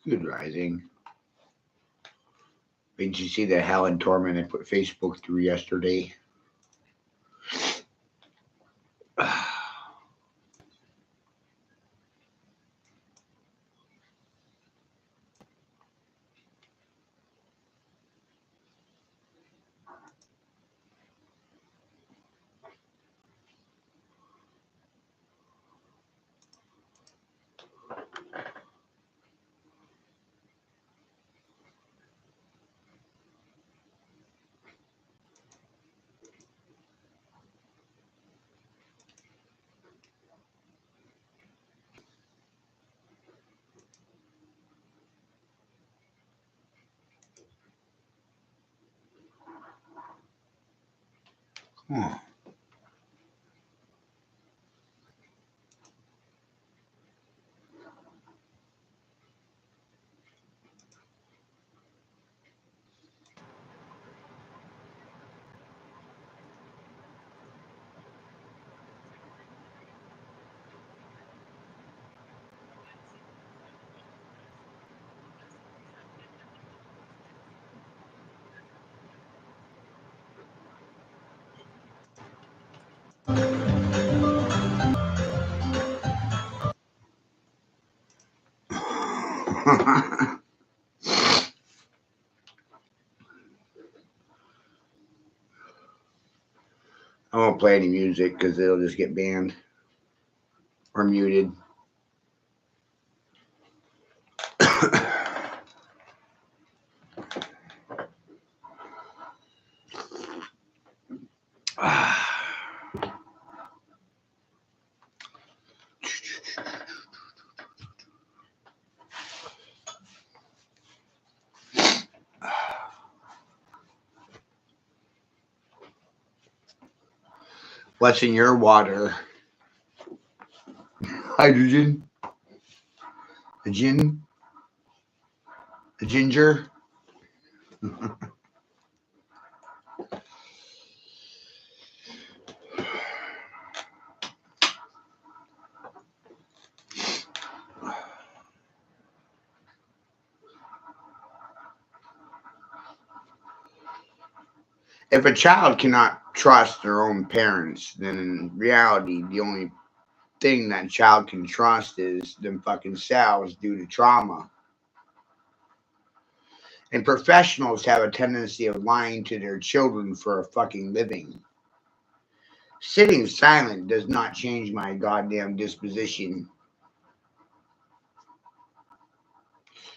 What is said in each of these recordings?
Good rising. Did you see the hell and torment I put Facebook through yesterday? Huh. I won't play any music because it'll just get banned or muted. What's in your water? Hydrogen? A gin? A ginger? If a child cannot trust their own parents, then in reality, the only thing that child can trust is them fucking selves due to trauma. And professionals have a tendency of lying to their children for a fucking living. Sitting silent does not change my goddamn disposition.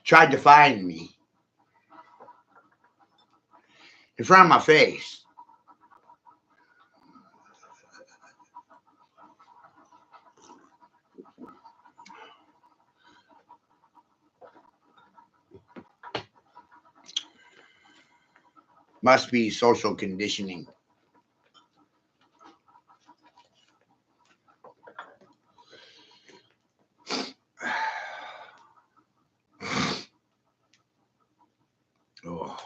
Tried to find me in front of my face. Must be social conditioning. Oh.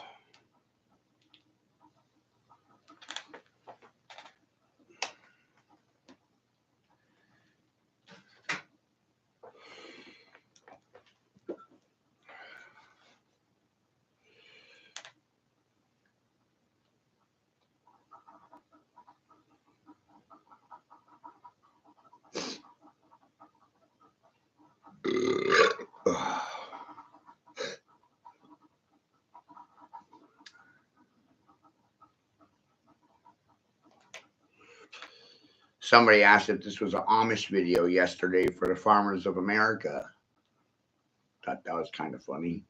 Somebody asked if this was an Amish video yesterday for the Farmers of America. Thought that was kind of funny.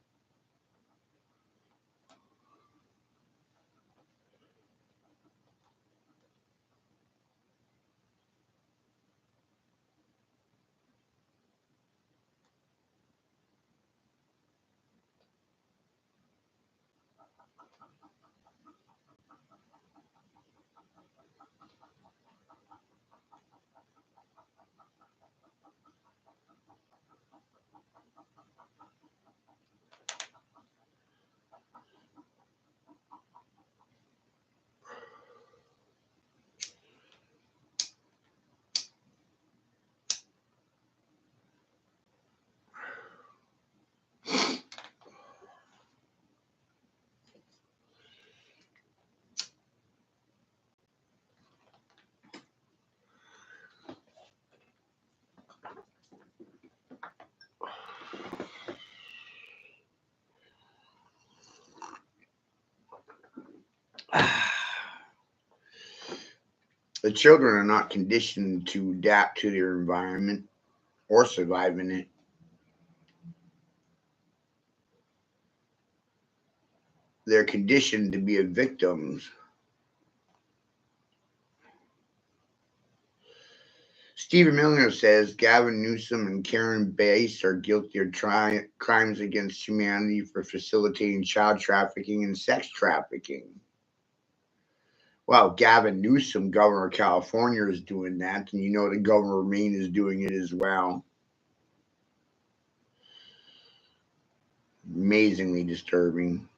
The children are not conditioned to adapt to their environment or survive in it. They're conditioned to be victims. Stephen Miller says Gavin Newsom and Karen Bass are guilty of crimes against humanity for facilitating child trafficking and sex trafficking. Well, Gavin Newsom, governor of California, is doing that, and you know the governor of Maine is doing it as well. Amazingly disturbing.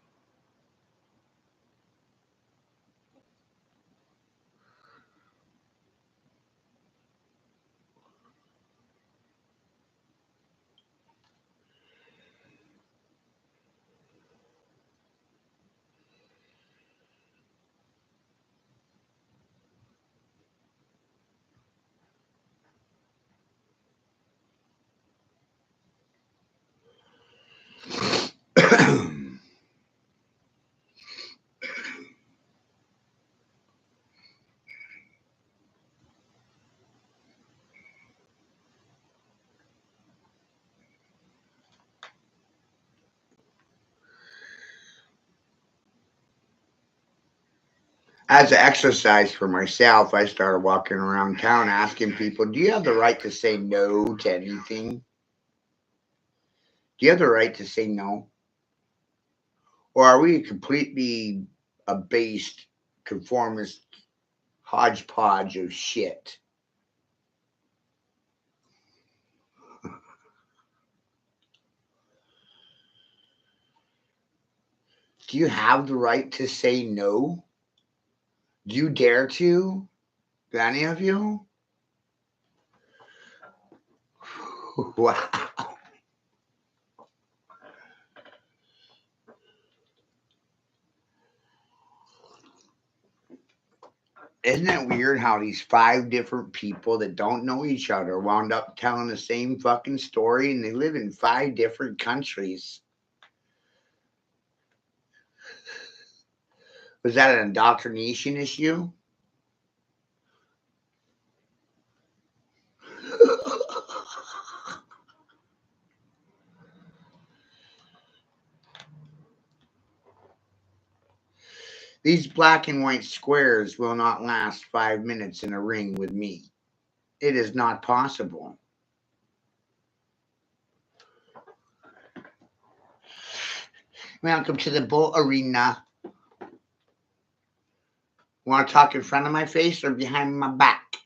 As an exercise for myself, I started walking around town asking people, do you have the right to say no to anything? Do you have the right to say no? Or are we completely abased, conformist hodgepodge of shit? Do you have the right to say no? Do you dare to? Do any of you? Wow. Isn't it weird how these five different people that don't know each other wound up telling the same fucking story and they live in five different countries? Was that an indoctrination issue? These black and white squares will not last 5 minutes in a ring with me. It is not possible. Welcome to the bull arena. Want to talk in front of my face or behind my back?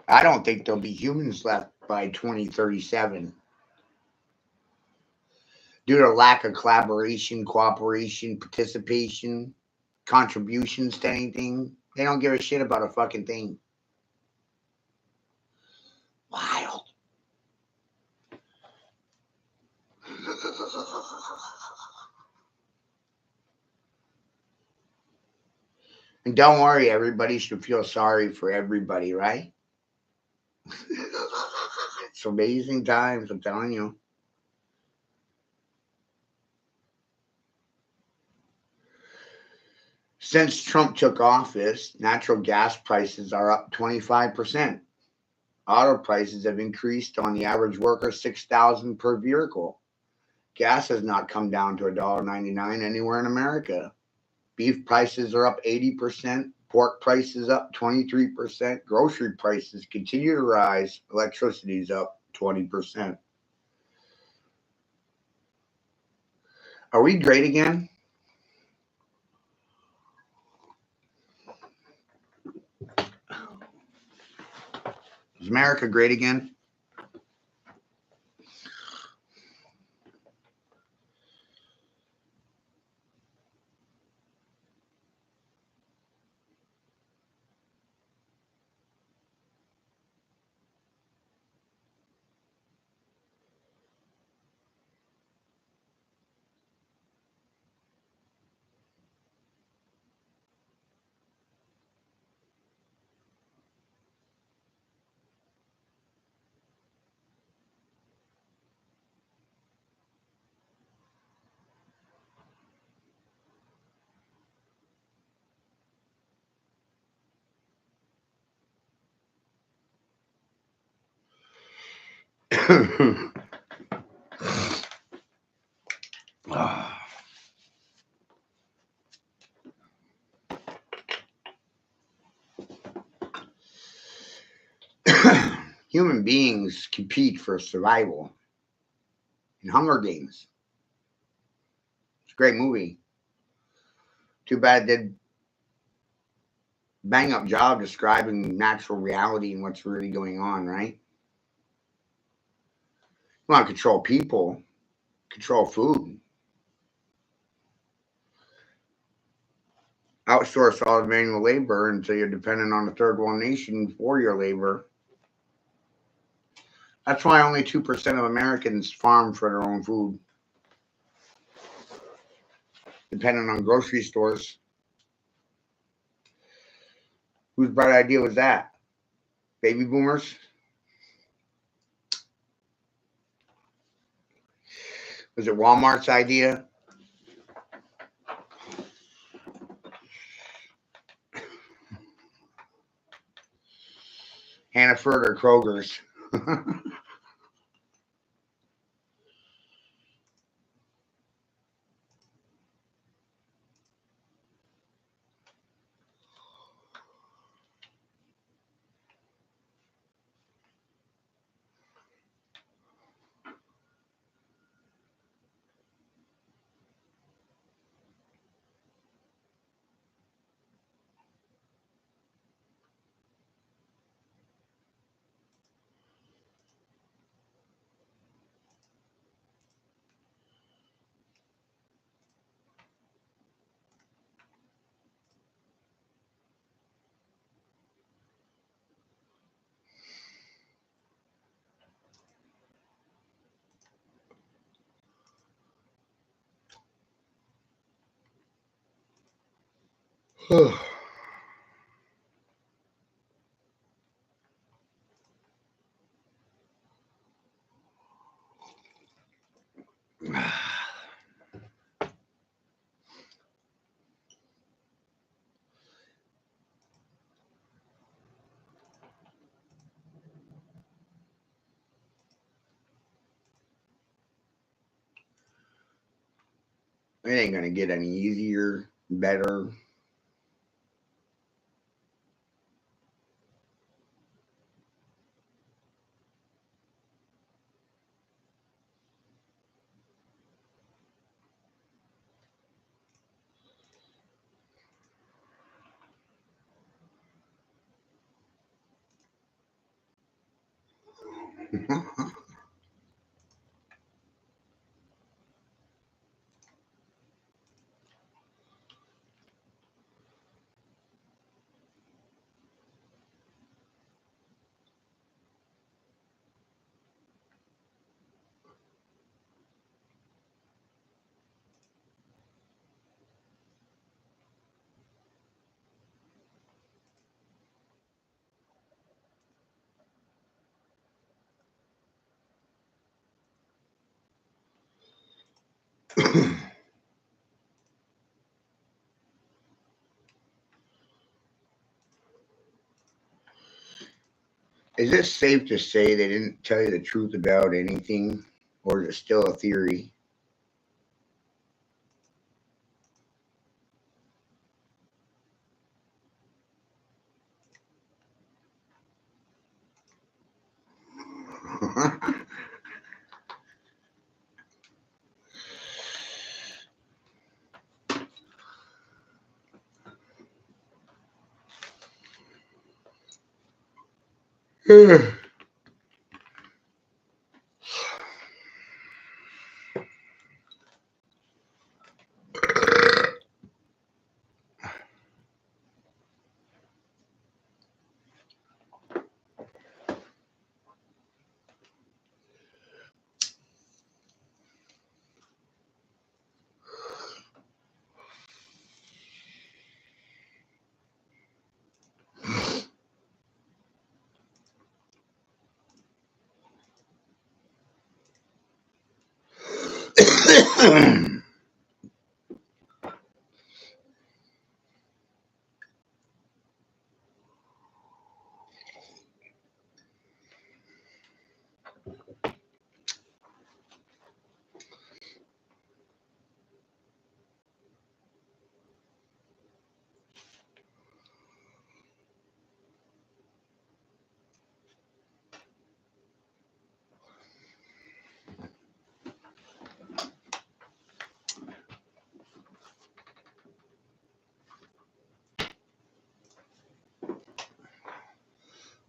I don't think there'll be humans left by 2037 due to lack of collaboration, cooperation, participation, contributions to anything. They don't give a shit about a fucking thing. Wild. And don't worry, everybody should feel sorry for everybody, right? It's amazing times, I'm telling you. Since Trump took office, natural gas prices are up 25%. Auto prices have increased on the average worker 6,000 per vehicle. Gas has not come down to $1.99 anywhere in America. Beef prices are up 80%, pork prices up 23%, grocery prices continue to rise, electricity is up 20%. Are we great again? Is America great again? Human beings compete for survival in Hunger Games. It's a great movie. Too bad they did bang up job describing natural reality and what's really going on, right? You want to control people, control food, outsource all the manual labor until you're dependent on a third world nation for your labor. That's why only 2% of Americans farm for their own food, dependent on grocery stores. Whose bright idea was that? Baby boomers? Was it Walmart's idea? Hannaford or Kroger's? It ain't gonna get any easier, better. Is it safe to say they didn't tell you the truth about anything, or is it still a theory?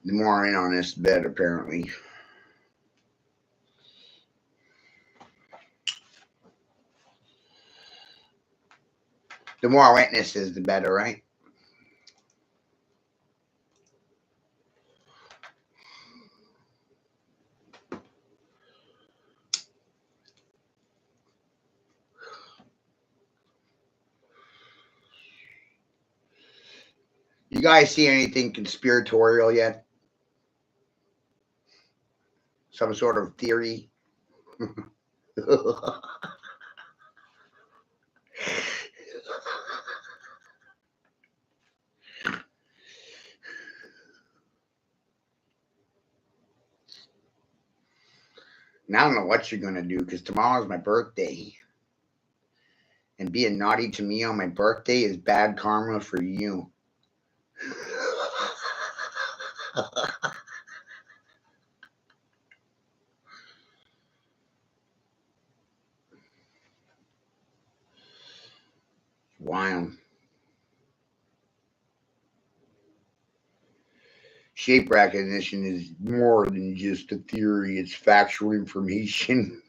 The more in on this bed, apparently. The more witnesses, the better, right? You guys see anything conspiratorial yet? Some sort of theory? And I don't know what you're going to do because tomorrow's my birthday. And being naughty to me on my birthday is bad karma for you. Wild. Shape recognition is more than just a theory, it's factual information.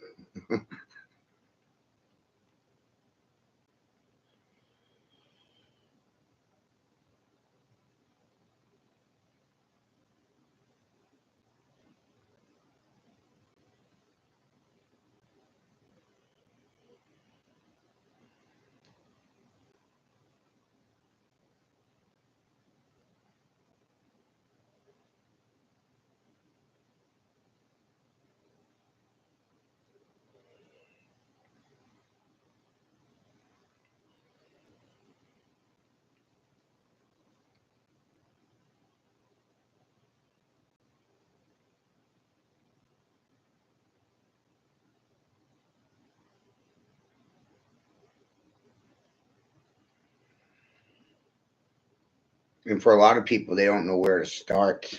And for a lot of people, they don't know where to start.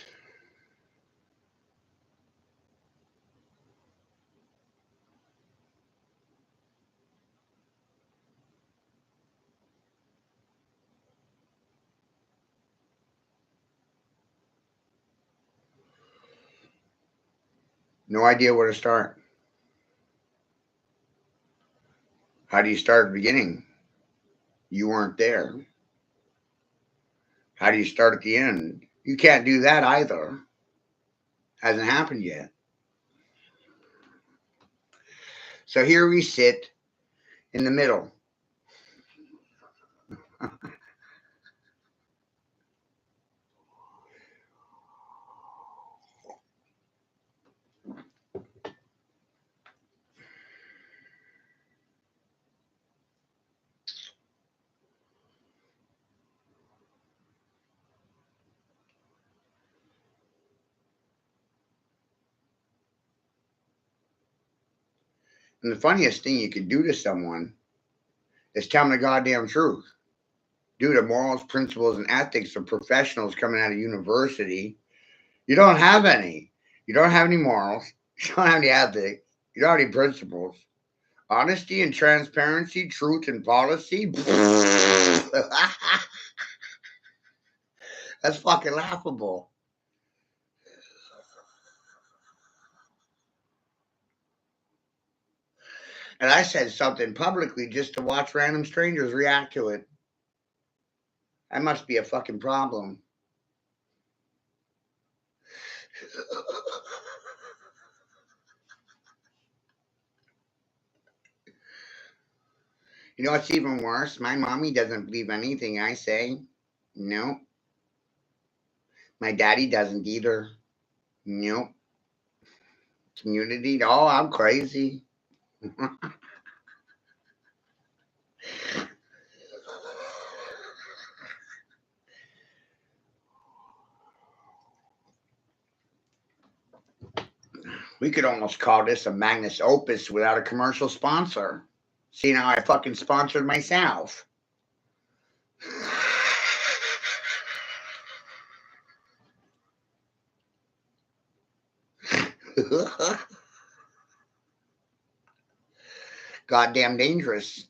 No idea where to start. How do you start at the beginning? You weren't there. How do you start at the end? You can't do that either. Hasn't happened yet. So here we sit in the middle. And the funniest thing you could do to someone is tell them the goddamn truth. Due to morals, principles, and ethics of professionals coming out of university, you don't have any. You don't have any morals. You don't have any ethics. You don't have any principles. Honesty and transparency, truth and policy. That's fucking laughable. And I said something publicly just to watch random strangers react to it. That must be a fucking problem. You know what's even worse? My mommy doesn't believe anything I say. No. My daddy doesn't either. Nope. Community. Oh, I'm crazy. We could almost call this a Magnus Opus without a commercial sponsor. See, now I fucking sponsored myself. Goddamn dangerous.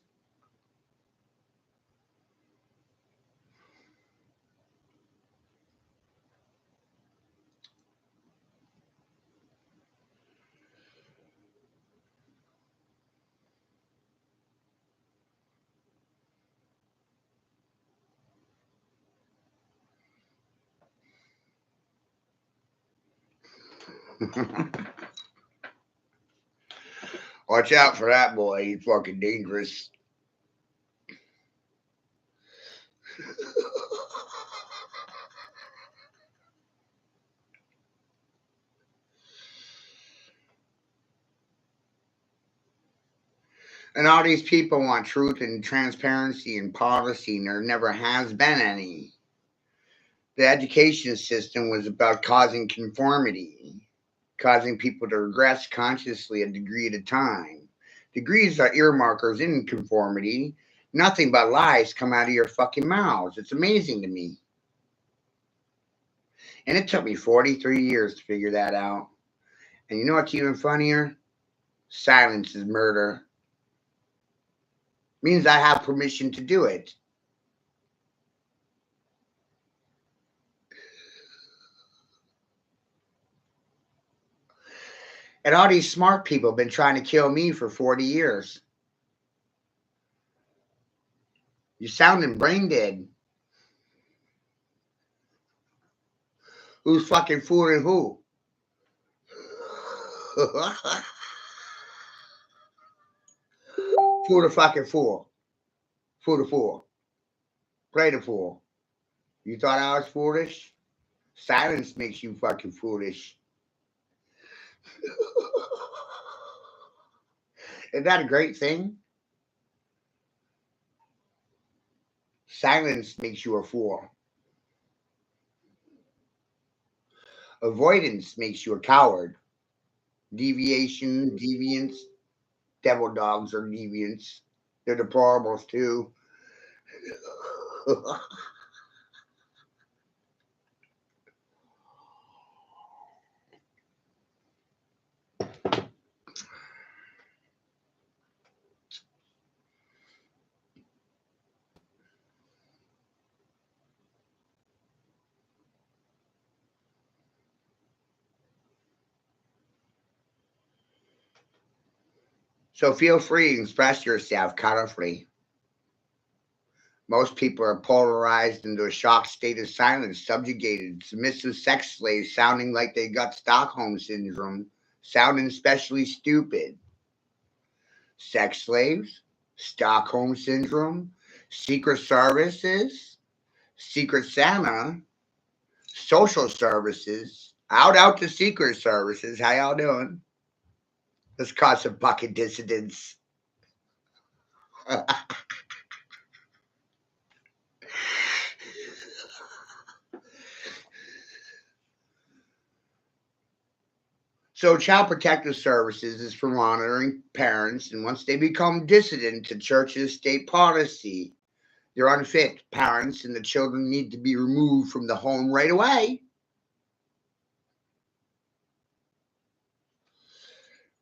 Watch out for that boy. He's fucking dangerous. And all these people want truth and transparency and policy, and there never has been any. The education system was about causing conformity, causing people to regress consciously a degree at a time. Degrees are earmarkers in conformity. Nothing but lies come out of your fucking mouths. It's amazing to me. And it took me 43 years to figure that out. And you know what's even funnier? Silence is murder. Means I have permission to do it. And all these smart people have been trying to kill me for 40 years. You're sounding brain dead. Who's fucking fooling who? Fool the fucking fool. Fool the fool. Play the fool. You thought I was foolish? Silence makes you fucking foolish. Isn't that a great thing? Silence makes you a fool. Avoidance makes you a coward. Deviation, deviance, devil dogs are deviants. They're deplorables too. So feel free to express yourself colorfully. Most people are polarized into a shocked state of silence, subjugated, submissive sex slaves sounding like they got Stockholm syndrome, sounding especially stupid. Sex slaves, Stockholm syndrome, secret services, secret Santa, social services, out to secret services. How y'all doing? Let's cause some bucket dissidents. So, Child Protective Services is for monitoring parents, and once they become dissident to church's state policy, they're unfit parents, and the children need to be removed from the home right away.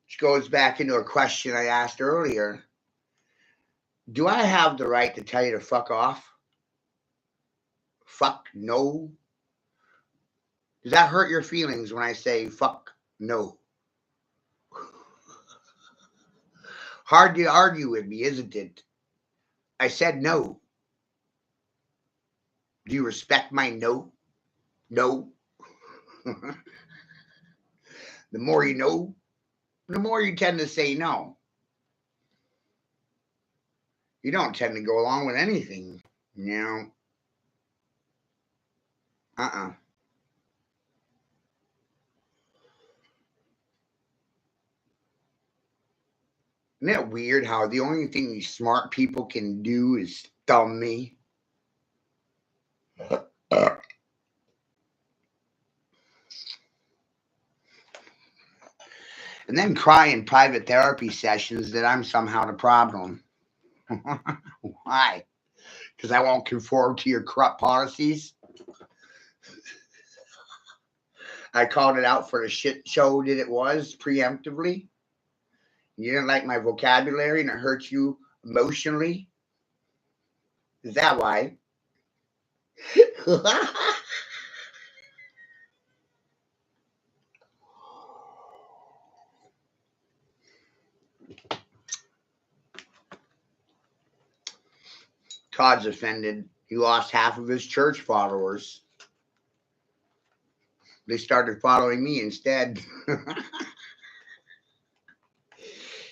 Which goes back into a question I asked earlier. Do I have the right to tell you to fuck off? Fuck no. Does that hurt your feelings when I say fuck no? Hard to argue with me, isn't it? I said no. Do you respect my no? No. The more you know, the more you tend to say no. You don't tend to go along with anything, you know. Uh-uh. Isn't it weird how the only thing these smart people can do is thumb me? And then cry in private therapy sessions that I'm somehow the problem. Why? Because I won't conform to your corrupt policies? I called it out for the shit show that it was preemptively. You didn't like my vocabulary and it hurt you emotionally? Is that why? Todd's offended. He lost half of his church followers. They started following me instead.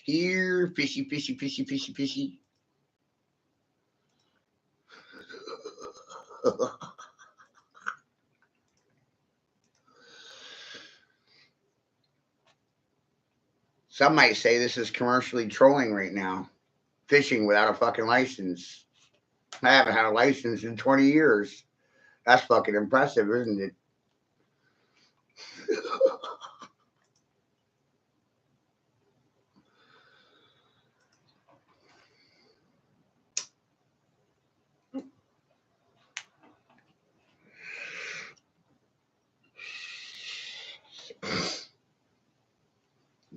Here, fishy, fishy, fishy, fishy, fishy. Some might say this is commercially trolling right now. Fishing without a fucking license. I haven't had a license in 20 years. That's fucking impressive, isn't it?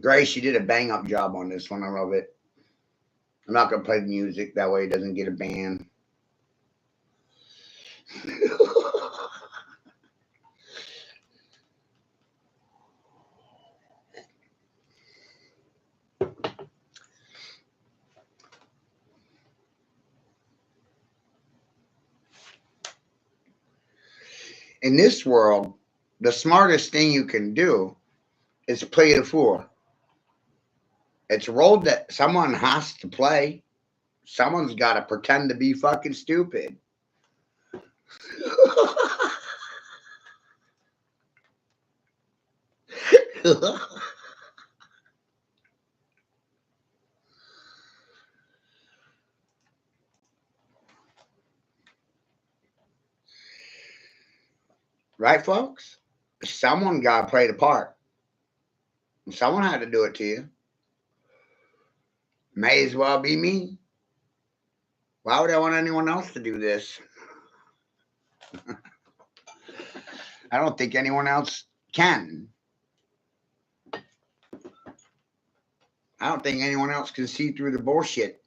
Grace, you did a bang up job on this one. I love it. I'm not going to play the music. That way it doesn't get a ban. In this world, the smartest thing you can do is play the fool. It's a role that someone has to play. Someone's got to pretend to be fucking stupid. Right, folks? Someone got to play the part. Someone had to do it to you. May as well be me. Why would I want anyone else to do this? I don't think anyone else can. I don't think anyone else can see through the bullshit.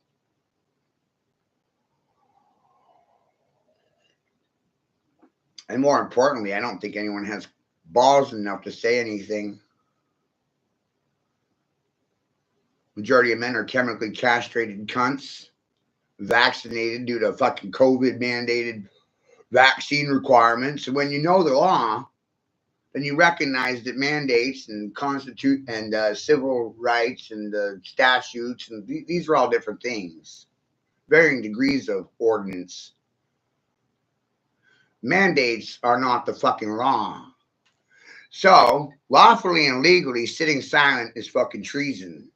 And more importantly, I don't think anyone has balls enough to say anything. Majority of men are chemically castrated cunts, vaccinated due to fucking COVID mandated vaccine requirements. And when you know the law, then you recognize that mandates and constitute and civil rights and statutes and these are all different things, varying degrees of ordinance. Mandates are not the fucking law. So lawfully and legally sitting silent is fucking treason.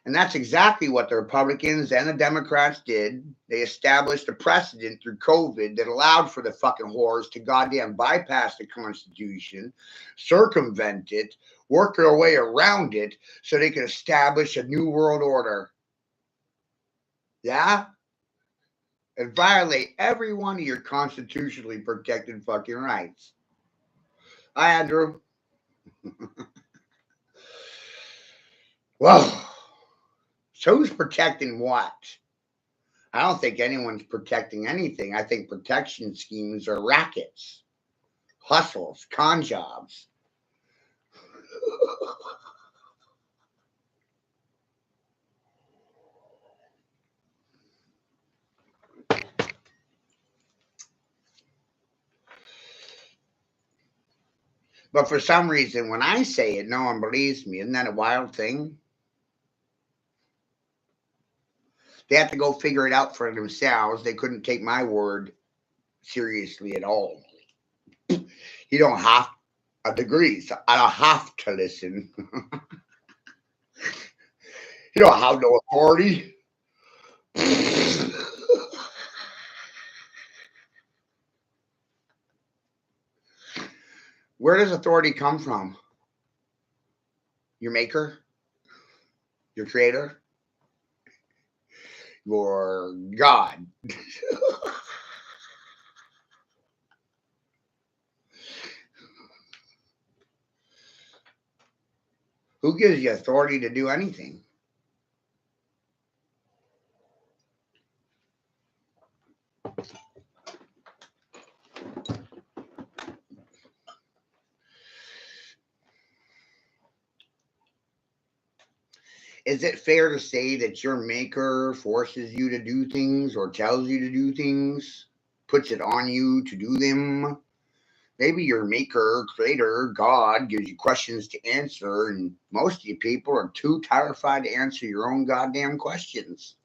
And that's exactly what the Republicans and the Democrats did. They established a precedent through COVID that allowed for the fucking whores to goddamn bypass the Constitution, circumvent it, work their way around it so they could establish a new world order. Yeah? And violate every one of your constitutionally protected fucking rights. Hi, Andrew. Whoa. So who's protecting what? I don't think anyone's protecting anything. I think protection schemes are rackets, hustles, con jobs. But for some reason, when I say it, no one believes me. Isn't that a wild thing? They have to go figure it out for themselves. They couldn't take my word seriously at all. You don't have a degree, so I don't have to listen. You don't have no authority. Where does authority come from? Your maker? Your creator? Your God? Who gives you authority to do anything? Is it fair to say that your maker forces you to do things or tells you to do things, puts it on you to do them, Maybe your maker, creator, God gives you questions to answer, and most of you people are too terrified to answer your own goddamn questions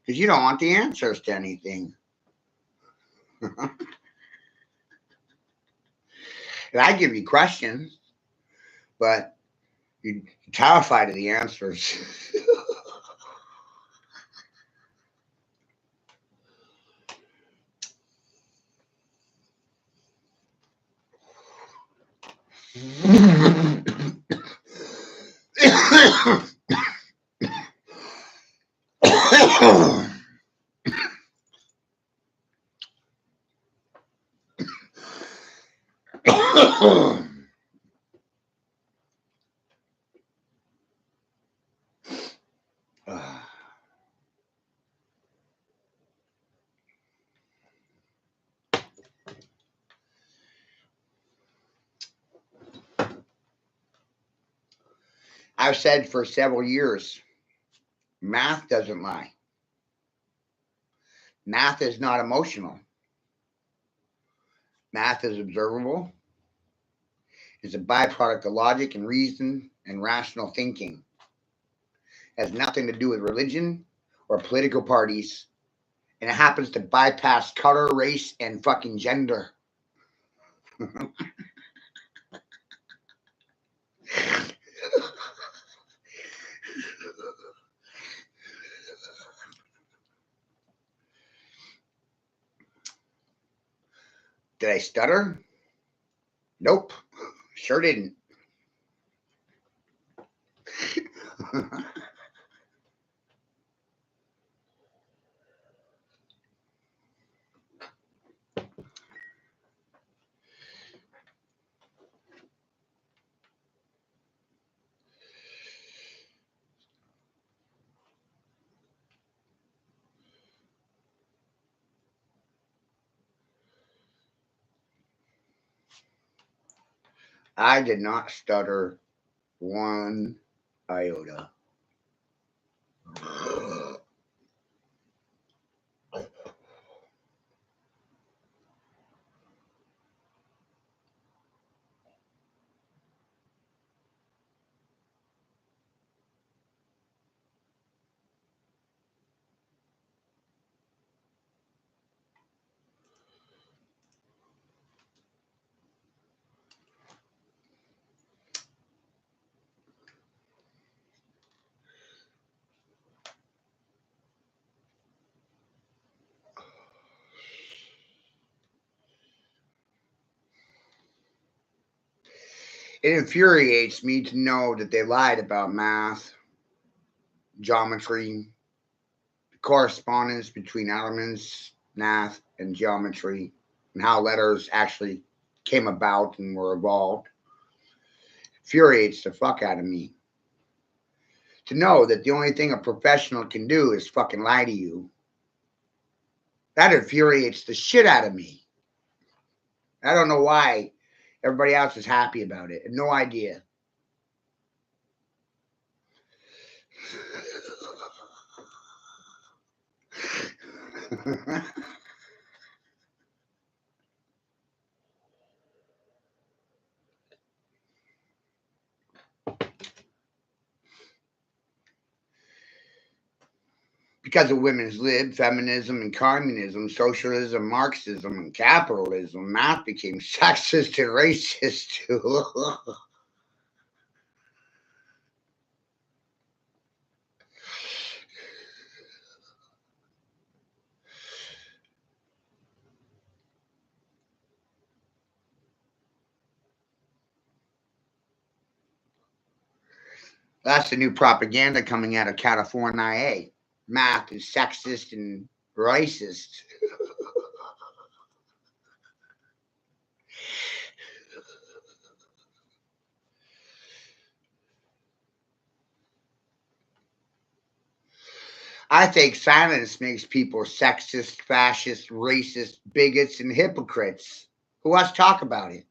because you don't want the answers to anything. And I give you questions, but you're terrified of the answers. I've said for several years, math doesn't lie. Math is not emotional. Math is observable. It's a byproduct of logic and reason and rational thinking. It has nothing to do with religion or political parties. And it happens to bypass color, race, and fucking gender. Did I stutter? Nope. Sure didn't. I did not stutter one iota. It infuriates me to know that they lied about math, geometry, the correspondence between elements, math, and geometry, and how letters actually came about and were evolved. Infuriates the fuck out of me to know that the only thing a professional can do is fucking lie to you. That infuriates the shit out of me. I don't know why everybody else is happy about it. No idea. Because of women's lib, feminism, and communism, socialism, Marxism, and capitalism, math became sexist and racist too. That's the new propaganda coming out of California. Math is sexist and racist. I think silence makes people sexist, fascist, racist, bigots, and hypocrites. Who wants to talk about it?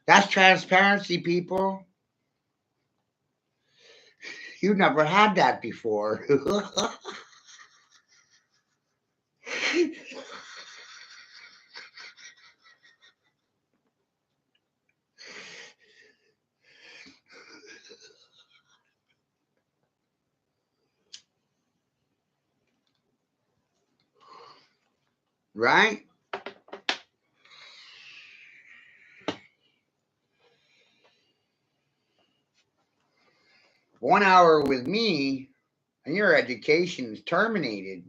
That's transparency, people. You never had that before. right? One hour with me and your education is terminated.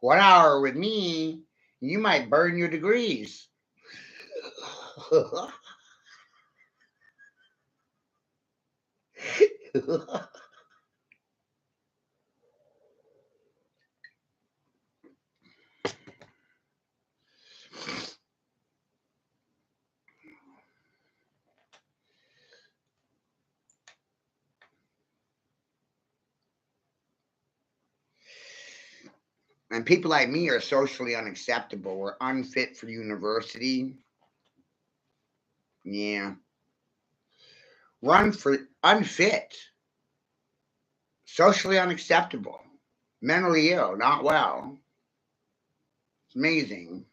1 hour with me, you might burn your degrees. And people like me are socially unacceptable. We're unfit for university. Yeah. Run for unfit, socially unacceptable, mentally ill, not well. It's amazing.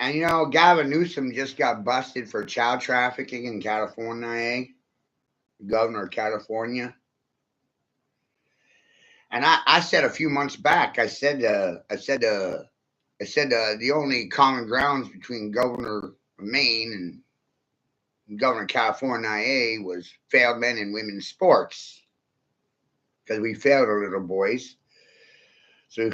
And Gavin Newsom just got busted for child trafficking in California, eh? Governor of California. And I said a few months back, I said the only common grounds between Governor of Maine and Governor of California, eh, was failed men and women's sports because we failed our little boys. So,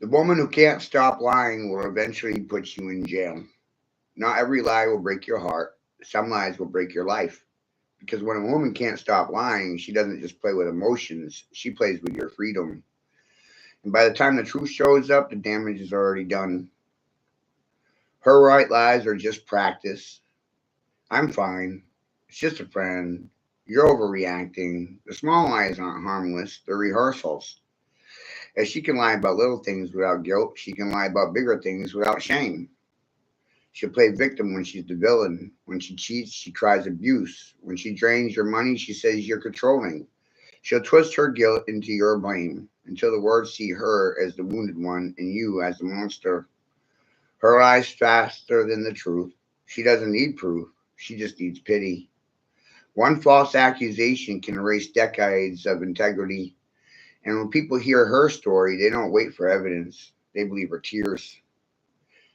the woman who can't stop lying will eventually put you in jail. Not every lie will break your heart. Some lies will break your life. Because when a woman can't stop lying, she doesn't just play with emotions, she plays with your freedom. And by the time the truth shows up, the damage is already done. Her white lies are just practice. I'm fine. It's just a friend. You're overreacting. The small lies aren't harmless, they're rehearsals. If she can lie about little things without guilt, she can lie about bigger things without shame. She'll play victim when she's the villain. When she cheats, she cries abuse. When she drains your money, she says you're controlling. She'll twist her guilt into your blame until the world see her as the wounded one and you as the monster. Her lies faster than the truth. She doesn't need proof. She just needs pity. One false accusation can erase decades of integrity. And when people hear her story, they don't wait for evidence. They believe her tears.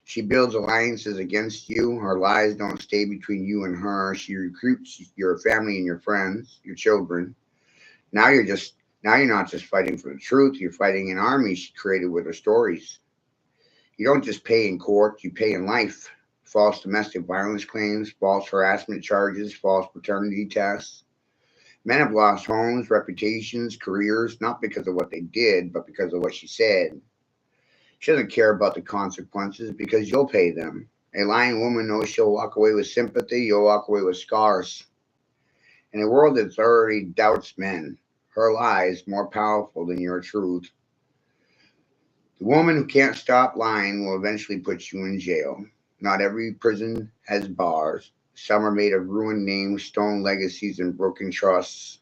She builds alliances against you. Her lies don't stay between you and her. She recruits your family and your friends, your children. Now you're just now you're not just fighting for the truth. You're fighting an army she created with her stories. You don't just pay in court. You pay in life. False domestic violence claims, false harassment charges, false paternity tests. Men have lost homes, reputations, careers, not because of what they did, but because of what she said. She doesn't care about the consequences because you'll pay them. A lying woman knows she'll walk away with sympathy, you'll walk away with scars. In a world that already doubts men, her lie is more powerful than your truth. The woman who can't stop lying will eventually put you in jail. Not every prison has bars. Some are made of ruined names, stolen legacies, and broken trusts.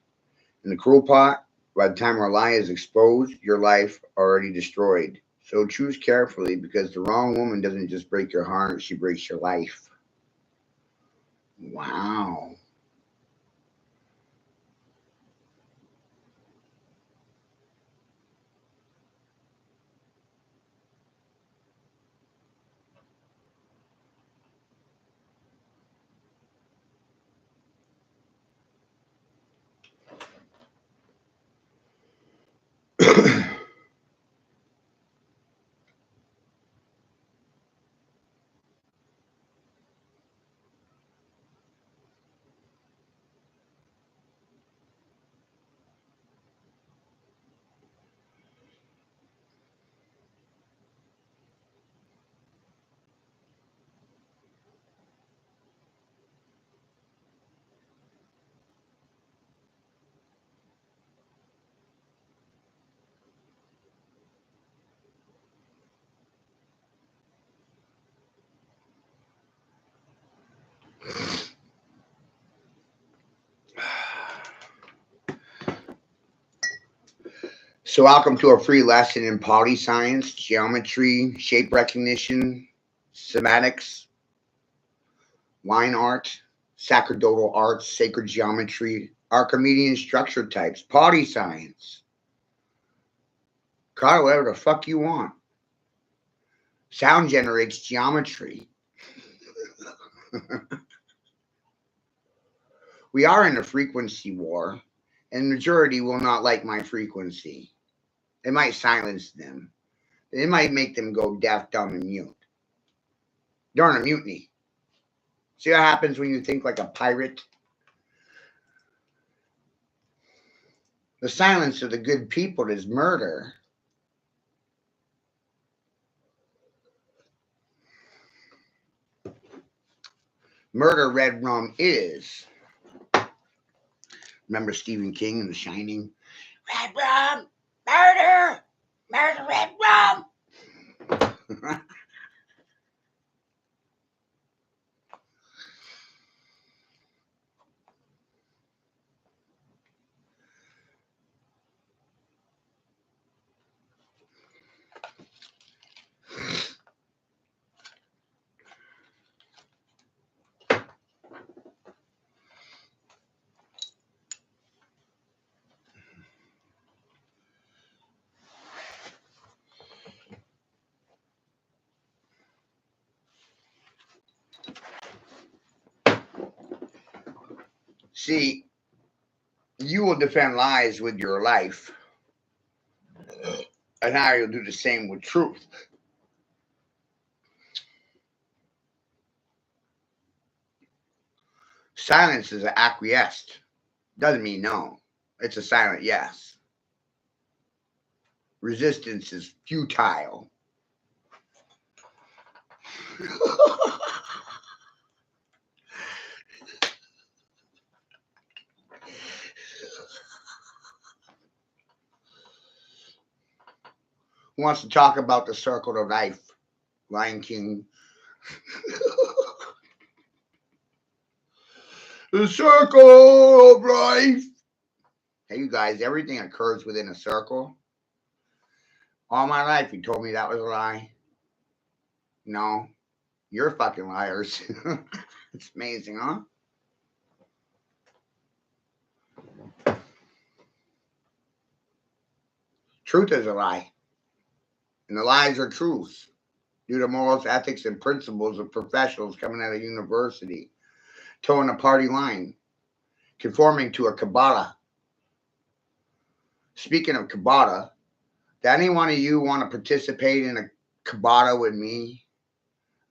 And the cruel part, by the time her lie is exposed, your life already destroyed. So choose carefully because the wrong woman doesn't just break your heart, she breaks your life. Wow. So welcome to a free lesson in poli science, geometry, shape recognition, semantics, line art, sacerdotal arts, sacred geometry, Archimedean structure types, poli science. Call it whatever the fuck you want. Sound generates geometry. We are in a frequency war, and the majority will not like my frequency. It might silence them. It might make them go deaf, dumb, and mute. During a mutiny. See what happens when you think like a pirate? The silence of the good people is murder. Murder, red rum is. Remember Stephen King in The Shining? Red rum, murder, murder, red rum. See, you will defend lies with your life, and now you'll do the same with truth. Silence is an acquiesced. Doesn't mean no. It's a silent yes. Resistance is futile. Who wants to talk about the circle of life? Lion King. The circle of life. Hey, you guys, everything occurs within a circle. All my life, you told me that was a lie. No, you're fucking liars. It's amazing, huh? Truth is a lie. And the lies are truths due to morals, ethics, and principles of professionals coming out of university, towing a party line, conforming to a Kabbalah. Speaking of Kabbalah, do any one of you want to participate in a Kabbalah with me?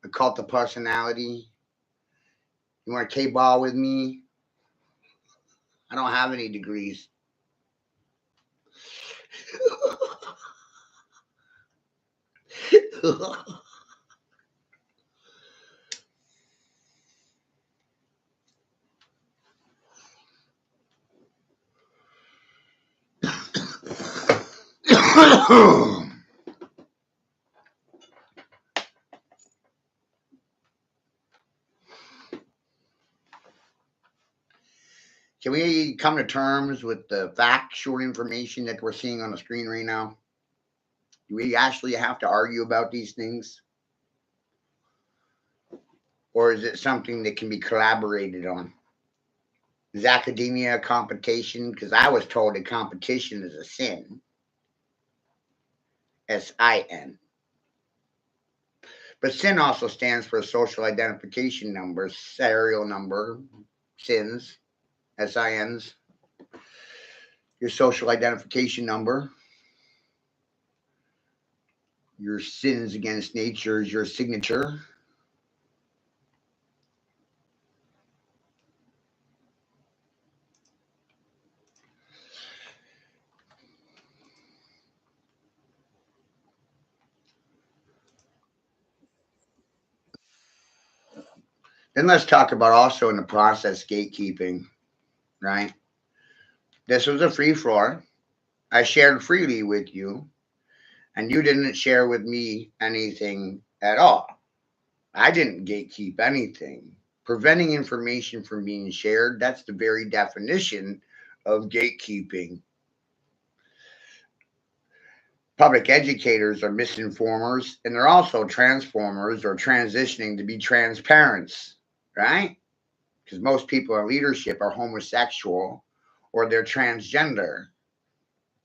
A cult of personality? You want a K-ball with me? I don't have any degrees. Can we come to terms with the factual information that we're seeing on the screen right now? Do we actually have to argue about these things? Or is it something that can be collaborated on? Is academia a competition? Because I was told that competition is a sin. S-I-N. But sin also stands for social identification number, serial number, SINs, S-I-Ns. Your social identification number. Your sins against nature is your signature. Then let's talk about also in the process gatekeeping, right? This was a free floor. I shared freely with you, and you didn't share with me anything at all. I didn't gatekeep anything. Preventing information from being shared, that's the very definition of gatekeeping. Public educators are misinformers, and they're also transformers or transitioning to be transparents, right? Because most people in leadership are homosexual or they're transgender.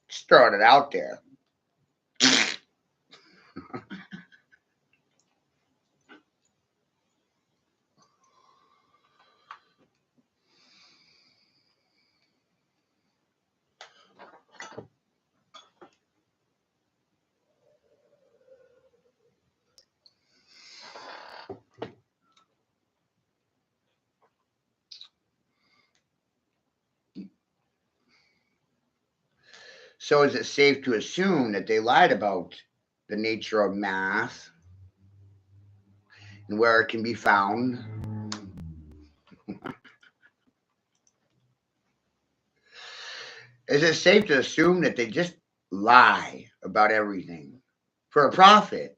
Just throwing it out there. So is it safe to assume that they lied about the nature of math and where it can be found? Is it safe to assume that they just lie about everything for a profit?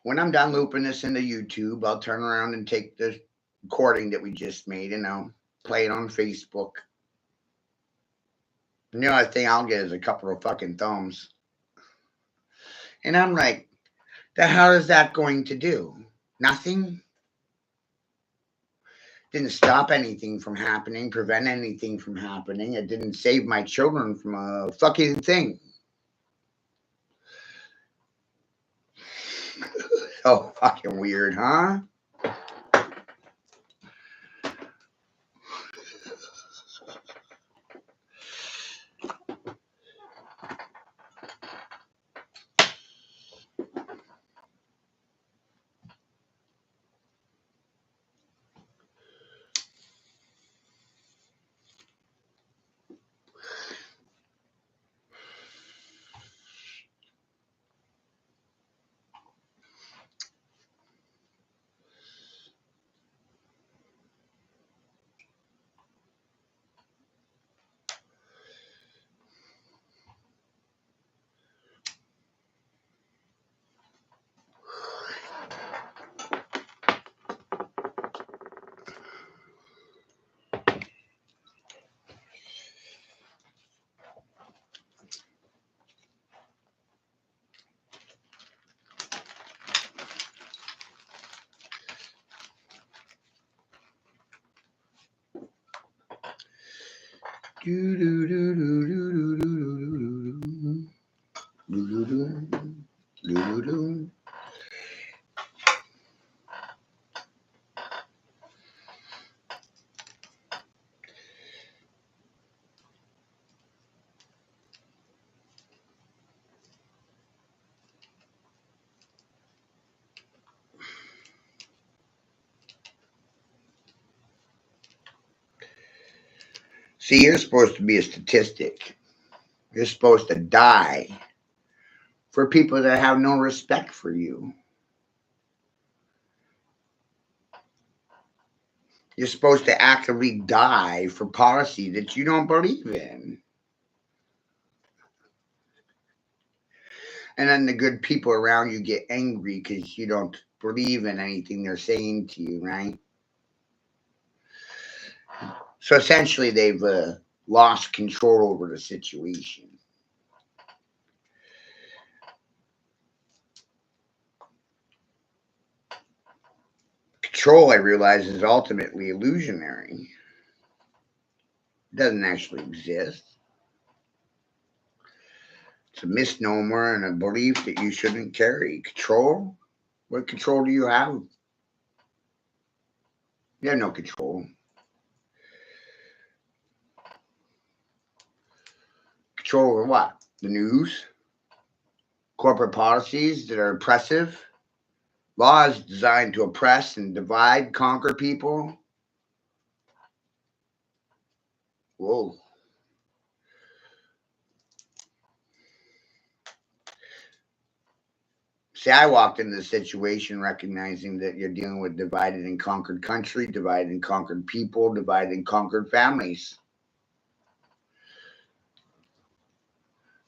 When I'm done looping this into YouTube, I'll turn around and take the recording that we just made and I'll play it on Facebook. And the only thing I'll get is a couple of fucking thumbs. And I'm like, the hell is that going to do? Nothing? Didn't stop anything from happening, prevent anything from happening. It didn't save my children from a fucking thing. So fucking weird, huh? Do do do do do do do do do do. See, you're supposed to be a statistic. You're supposed to die for people that have no respect for you. You're supposed to actively die for policy that you don't believe in. And then the good people around you get angry because you don't believe in anything they're saying to you, right? So essentially, they've lost control over the situation. Control, I realize, is ultimately illusionary. It doesn't actually exist. It's a misnomer and a belief that you shouldn't carry. Control? What control do you have? You have no control. Control over what? The news? Corporate policies that are oppressive? Laws designed to oppress and divide, conquer people? Whoa. See, I walked into the situation recognizing that you're dealing with divided and conquered country, divided and conquered people, divided and conquered families.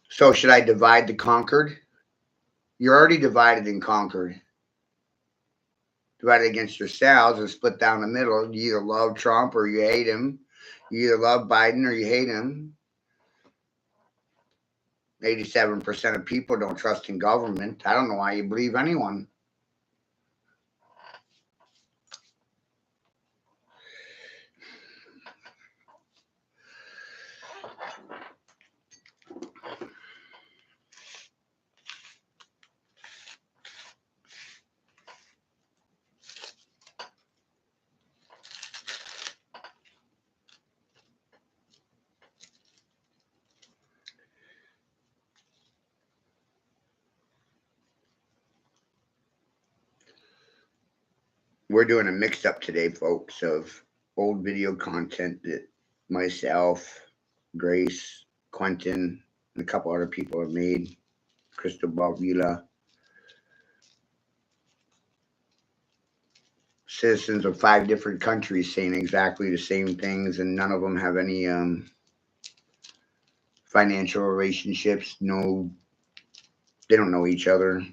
So should I divide the conquered? You're already divided and conquered. Divided against yourselves and split down the middle. You either love Trump or you hate him. You either love Biden or you hate him. 87% of people don't trust in government. I don't know why you believe anyone. We're doing a mix-up today, folks, of old video content that myself, Grace, Quentin, and a couple other people have made. Cristobal Vila. Citizens of 5 different countries saying exactly the same things, and none of them have any financial relationships. No, they don't know each other.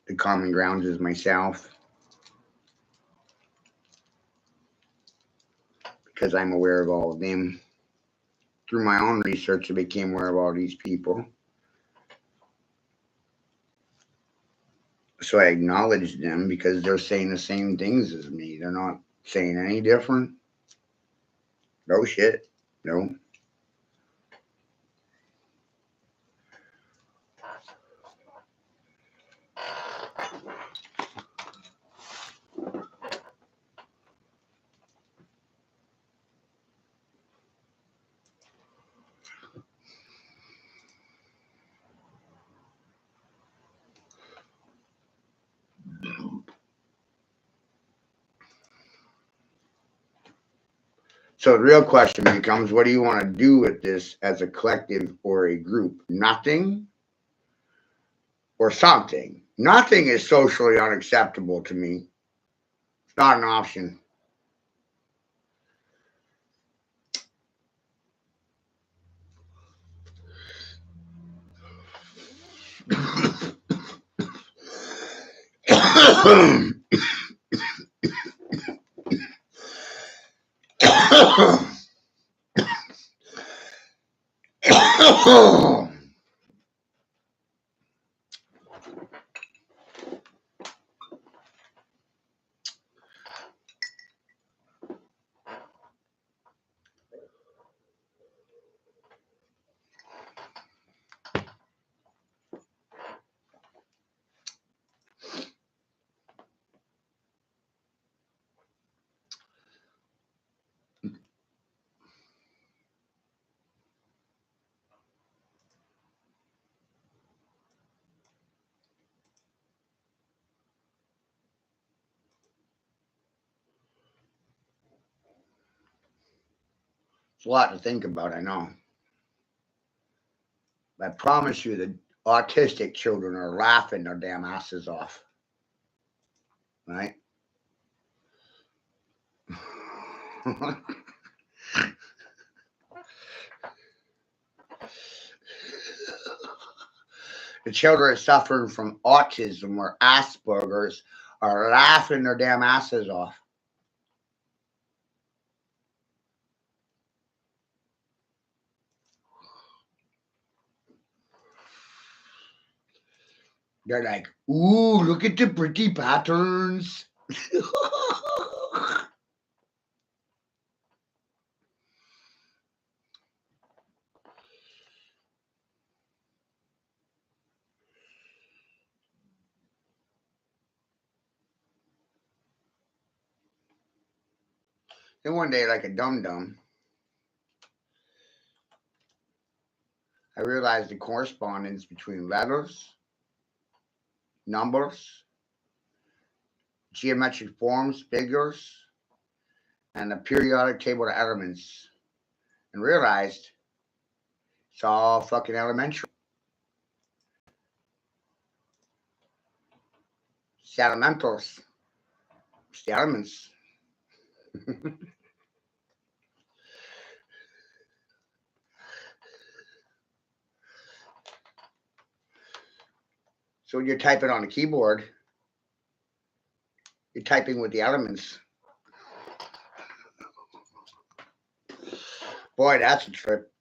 The common ground is myself, because I'm aware of all of them. Through my own research, I became aware of all these people. So I acknowledge them because they're saying the same things as me. They're not saying any different. No shit. No. So the real question becomes, what do you want to do with this as a collective or a group? Nothing or something. Nothing is socially unacceptable to me. It's not an option. It's a lot to think about, I know. I promise you the autistic children are laughing their damn asses off. Right? The children suffering from autism or Asperger's are laughing their damn asses off. They're like, ooh, look at the pretty patterns. Then one day, like a dum-dum, I realized the correspondence between letters, numbers, geometric forms, figures, and the periodic table of elements, and realized it's all fucking elementary. the elementals. It's the elements. So when you're typing on a keyboard, you're typing with the elements. Boy, that's a trip.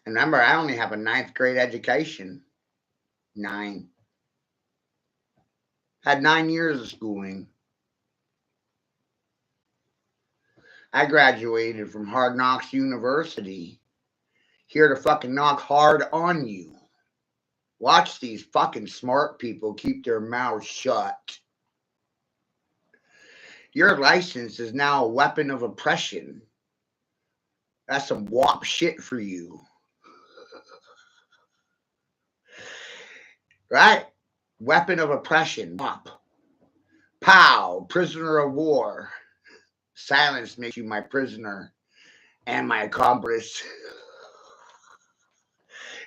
And remember, I only have a 9th grade education. 9. Had 9 years of schooling. I graduated from Hard Knocks University. Here to fucking knock hard on you. Watch these fucking smart people keep their mouths shut. Your license is now a weapon of oppression. That's some WAP shit for you. Right? Weapon of oppression. WAP. POW. Prisoner of war. Silence makes you my prisoner and my accomplice.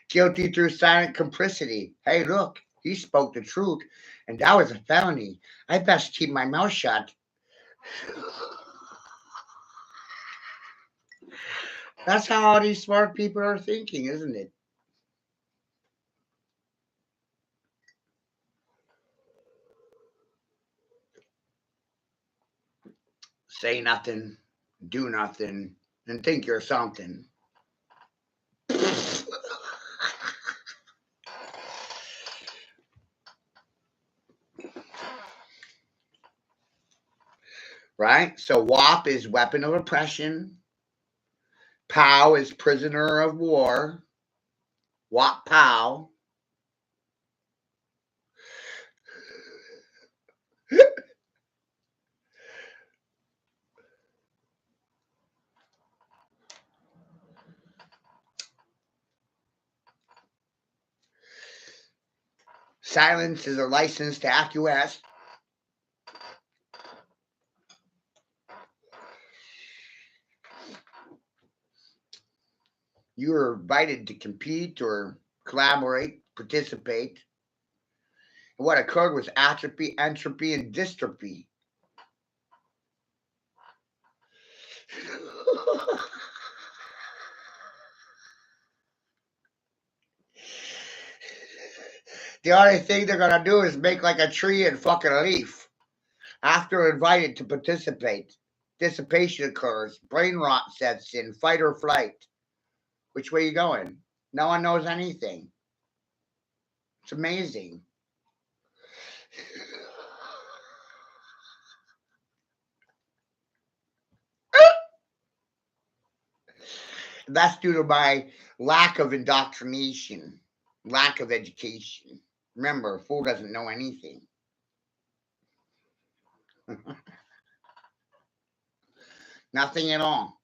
Guilty through silent complicity. Hey, look, he spoke the truth, and that was a felony. I best keep my mouth shut. That's how all these smart people are thinking, isn't it? Say nothing, do nothing, and think you're something. Right? So WAP is weapon of oppression. POW is prisoner of war. WAP POW. Silence is a license to acquiesce. You are invited to compete or collaborate, participate. And what occurred was atrophy, entropy, and dystrophy. The only thing they're going to do is make like a tree and fucking leaf. After invited to participate, dissipation occurs, brain rot sets in, fight or flight. Which way you going? No one knows anything. It's amazing. That's due to my lack of indoctrination, lack of education. Remember, a fool doesn't know anything. Nothing at all.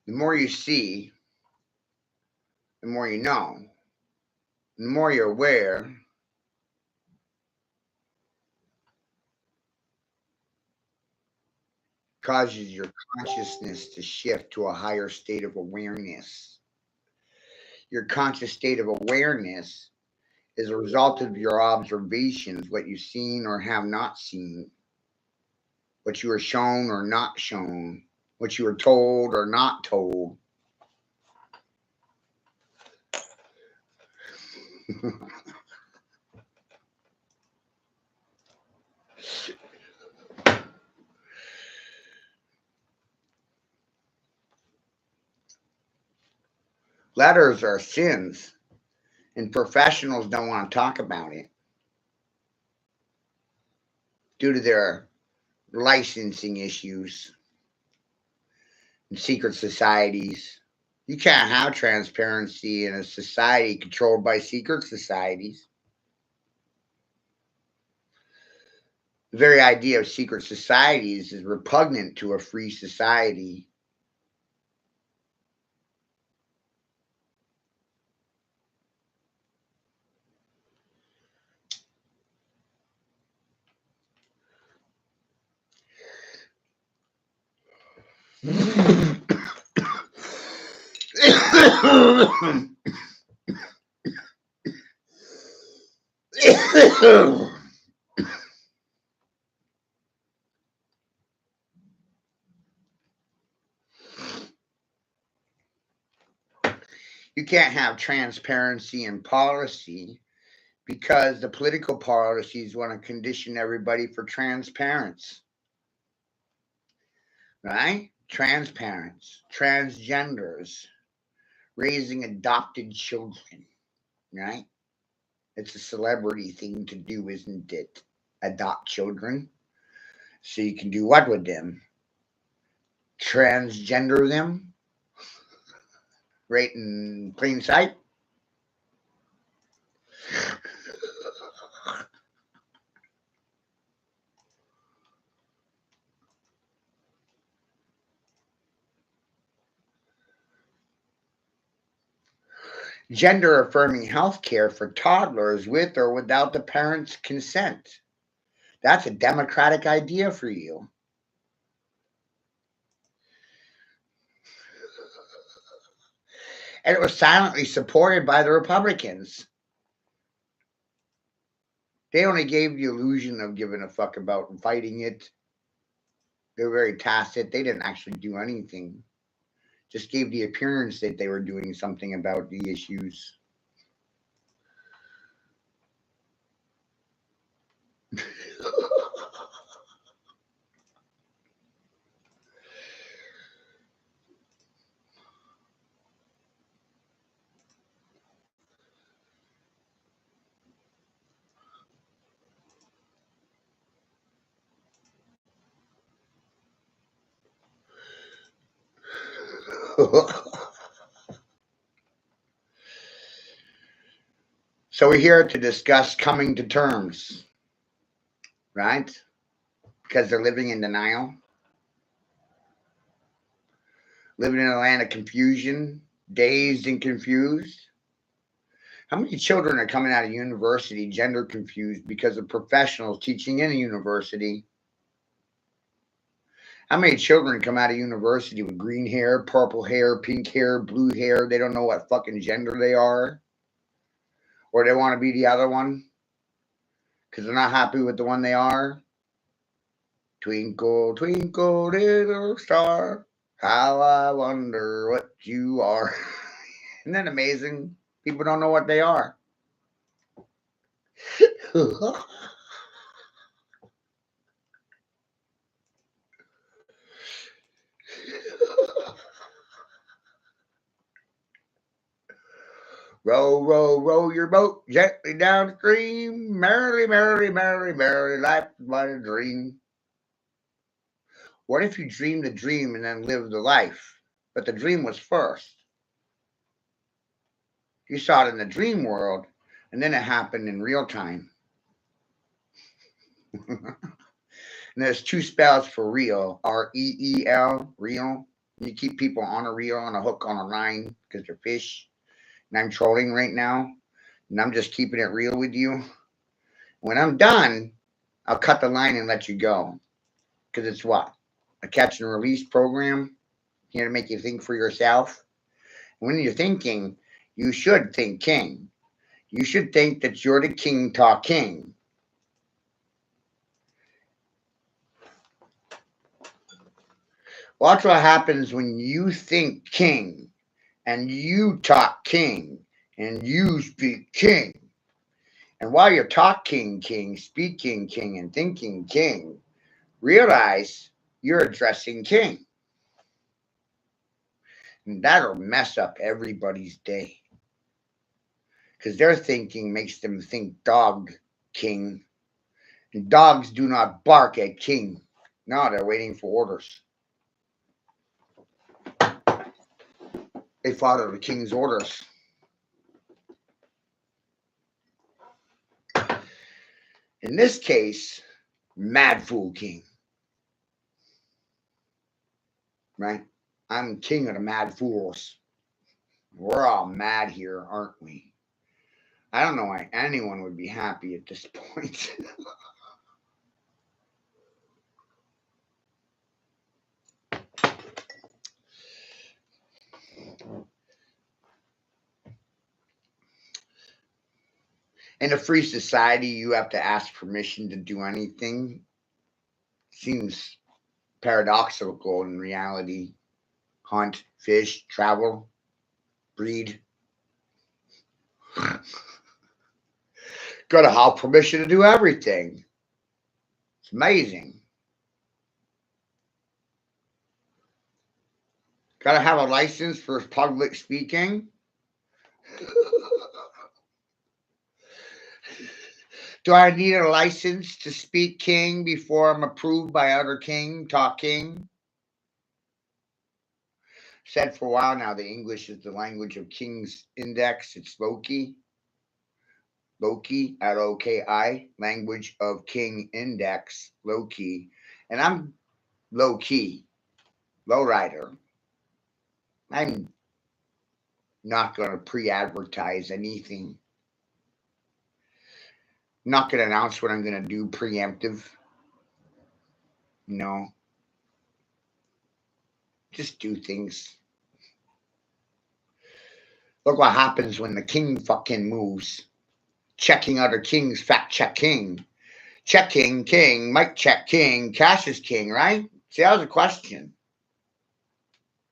The more you see, the more you know. The more you're aware, causes your consciousness to shift to a higher state of awareness. Your conscious state of awareness is a result of your observations, what you've seen or have not seen, what you were shown or not shown, what you were told or not told. Letters are sins, and professionals don't want to talk about it due to their licensing issues and secret societies. You can't have transparency in a society controlled by secret societies. The very idea of secret societies is repugnant to a free society. You can't have transparency in policy because the political policies want to condition everybody for transparency, right? Transparents, transgenders, raising adopted children, right? It's a celebrity thing to do, isn't it? Adopt children. So you can do what with them? Transgender them? Right in plain sight? Gender affirming health care for toddlers with or without the parents' consent. That's a democratic idea for you. And it was silently supported by the Republicans. They only gave the illusion of giving a fuck about fighting it. They were very tacit. They didn't actually do anything. Just gave the appearance that they were doing something about the issues. So we're here to discuss coming to terms, right? Because they're living in denial, living in a land of confusion, dazed and confused. How many children are coming out of university gender confused because of professionals teaching in a university? How many children come out of university with green hair, purple hair, pink hair, blue hair? They don't know what fucking gender they are, or they want to be the other one because they're not happy with the one they are. Twinkle, twinkle, little star, how I wonder what you are. Isn't that amazing? People don't know what they are. Row, row, row your boat gently down the stream. Merrily, merrily, merrily, merrily, life is but a dream. What if you dreamed the dream and then lived the life? But the dream was first. You saw it in the dream world, and then it happened in real time. And there's two spells for real: REEL, real. You keep people on a reel, on a hook, on a line because they're fish. And I'm trolling right now, and I'm just keeping it real with you. When I'm done, I'll cut the line and let you go. Because it's what? A catch and release program here to make you think for yourself. When you're thinking, you should think king. You should think that you're the king talking. Watch what happens when you think king and you talk king and you speak king. And while you're talking king, speaking king, and thinking king, realize you're addressing king. And that'll mess up everybody's day. Because their thinking makes them think dog king. And dogs do not bark at king. No, they're waiting for orders. They follow the king's orders. In this case, mad fool king. Right? I'm king of the mad fools. We're all mad here, aren't we? I don't know why anyone would be happy at this point. In a free society, you have to ask permission to do anything. Seems paradoxical in reality. Hunt, fish, travel, breed. Gotta have permission to do everything. It's amazing. Gotta have a license for public speaking. Do I need a license to speak king before I'm approved by other king, talk king? Said for a while now, the English is the language of King's Index. It's Loki. Loki, L-O-K-I, language of King Index, Loki. And I'm low key, low rider. I'm not going to pre-advertise anything. I'm not going to announce what I'm going to do preemptive. No. Just do things. Look what happens when the king fucking moves. Checking other kings, fact check king. Check king, king, mic check king, cash is king, right? See, that was a question.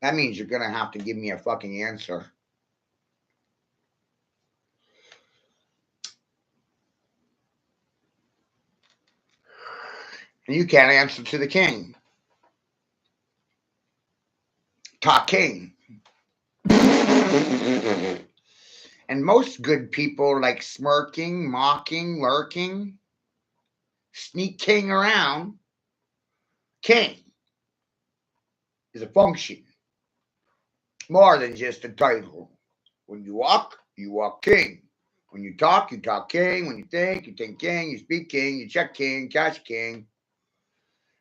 That means you're going to have to give me a fucking answer. And you can't answer to the king. Talk king. And most good people like smirking, mocking, lurking, sneaking around. King is a function. More than just a title. When you walk king. When you talk king. When you think king. You speak king. You check king. Cash king.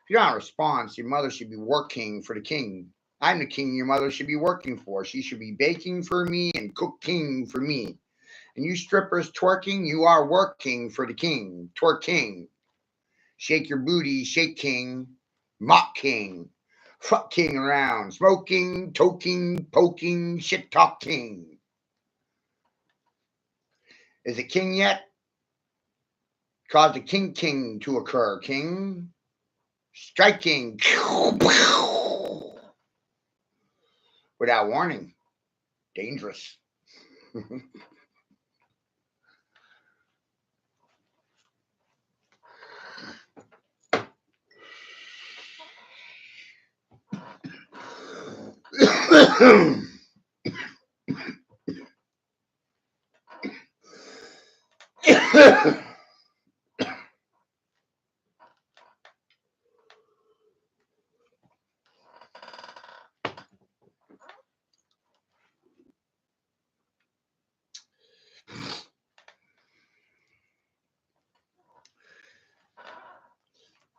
If you're not a response, your mother should be working for the king. I'm the king your mother should be working for. She should be baking for me and cooking for me. And you strippers twerking, you are working for the king. Twerk king. Shake your booty, shake king. Mock king. Fuck king around. Smoking, toking, poking, shit talk king. Is it king yet? Cause the king to occur. King. Striking. Without warning. Dangerous.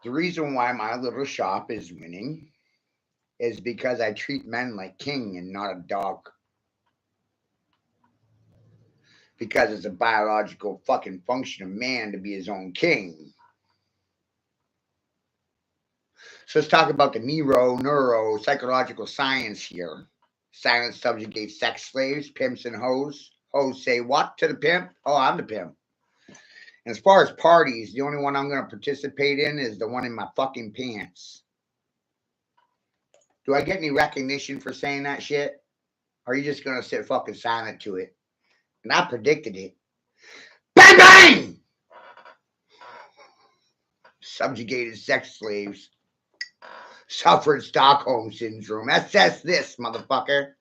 The reason why my little shop is winning is because I treat men like king and not a dog. Because it's a biological fucking function of man to be his own king. So let's talk about the neuro, psychological science here. Silence subjugates sex slaves, pimps, and hoes. Hoes say what to the pimp? Oh, I'm the pimp. And as far as parties, the only one I'm going to participate in is the one in my fucking pants. Do I get any recognition for saying that shit? Or are you just going to sit fucking silent to it? And I predicted it. Bang, bang! Subjugated sex slaves. Suffered Stockholm Syndrome. Assess this, motherfucker.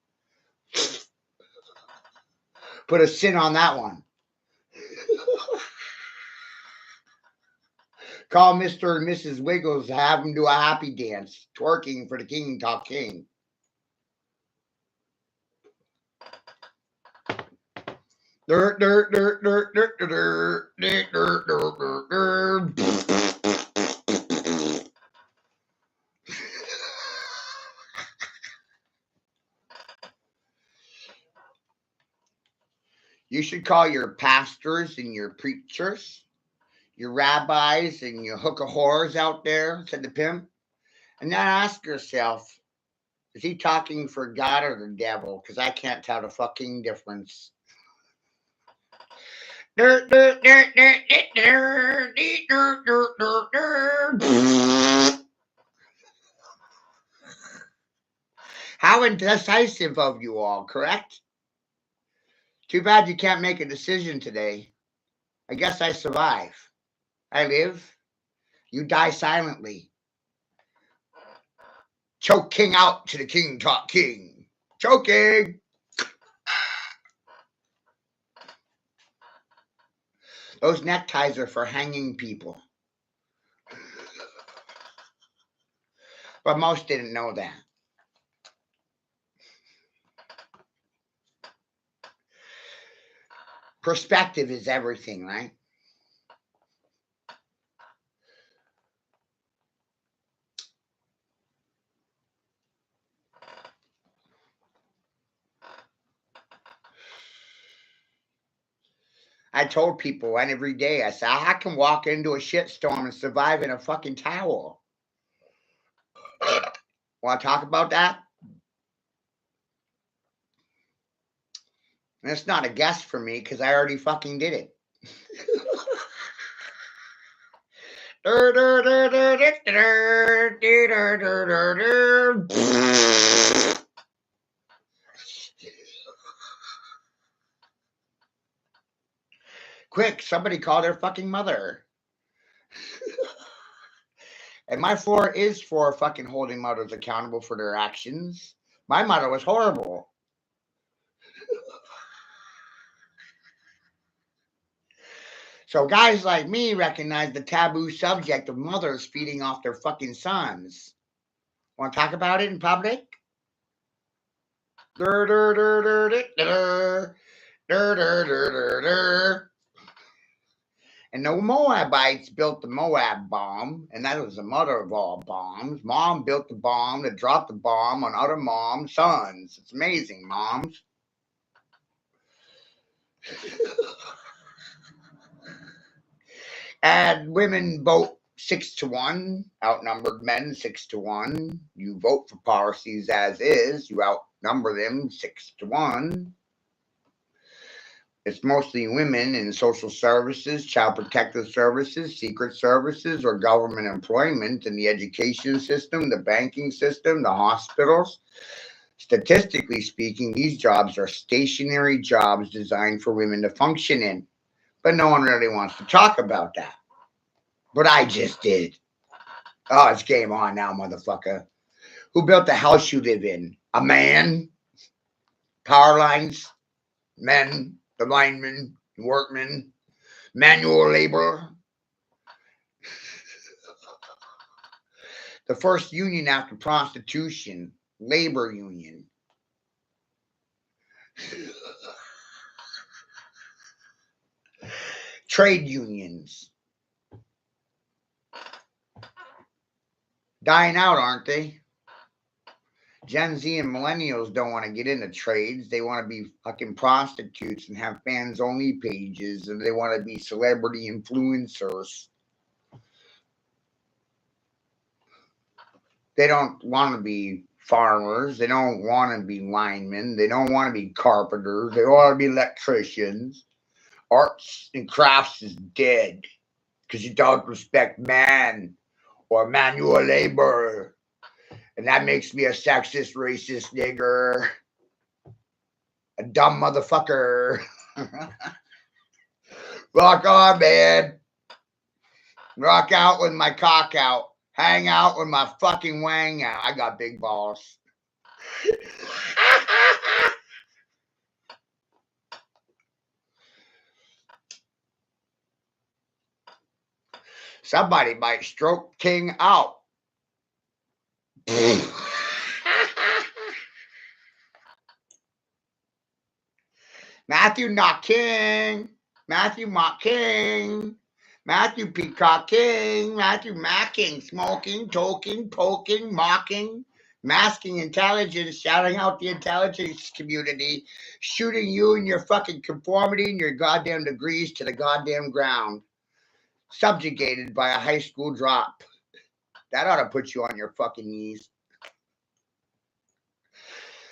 Put a sin on that one. Call Mr. and Mrs. Wiggles to have them do a happy dance, twerking for the King Talk King. Dirt, dirt, dirt, dirt, dirt, dirt, dirt, dirt, dirt, dirt, dirt. You should call your pastors and your preachers, your rabbis and your hook of whores out there, said the pimp, and then ask yourself, is he talking for God or the devil? Because I can't tell the fucking difference. Dirt, dirt, dirt, dirt, dirt, dirt, dirt, dirt, dirt. How indecisive of you all, correct? Too bad you can't make a decision today. I guess I survive. I live. You die silently. Choke King out to the King Talk King. Choking. Those neckties are for hanging people. But most didn't know that. Perspective is everything, right? I told people and every day, I said, I can walk into a shitstorm and survive in a fucking towel. Want to talk about that? And it's not a guess for me because I already fucking did it. Quick, somebody call their fucking mother. And my floor is for fucking holding mothers accountable for their actions. My mother was horrible. So guys like me recognize the taboo subject of mothers feeding off their fucking sons. Want to talk about it in public? And the Moabites built the Moab bomb, and that was the mother of all bombs. Mom built the bomb that dropped the bomb on other moms' sons. It's amazing, moms. And women vote 6-1, outnumbered men 6-1. You vote for policies as is, you outnumber them 6-1. It's mostly women in social services, child protective services, secret services, or government employment in the education system, the banking system, the hospitals. Statistically speaking, these jobs are stationary jobs designed for women to function in. But no one really wants to talk about that. But I just did. Oh, it's game on now, motherfucker. Who built the house you live in? A man? Power lines? Men? The linemen? Workmen? Manual labor? The first union after prostitution, labor union. Trade unions. Dying out, aren't they? Gen Z and millennials don't want to get into trades. They want to be fucking prostitutes and have fans only pages, and they want to be celebrity influencers. They don't want to be farmers. They don't want to be linemen. They don't want to be carpenters. They want to be electricians. Arts and crafts is dead because you don't respect man or manual labor. And that makes me a sexist, racist nigger. A dumb motherfucker. Rock on, man. Rock out with my cock out. Hang out with my fucking wang out. I got big balls. Somebody might stroke King out. Matthew not King. Matthew Mock King. Matthew Peacock King. Matthew Macking. Smoking, toking, poking, mocking. Masking intelligence, shouting out the intelligence community, shooting you and your fucking conformity and your goddamn degrees to the goddamn ground. Subjugated by a high school drop. That ought to put you on your fucking knees.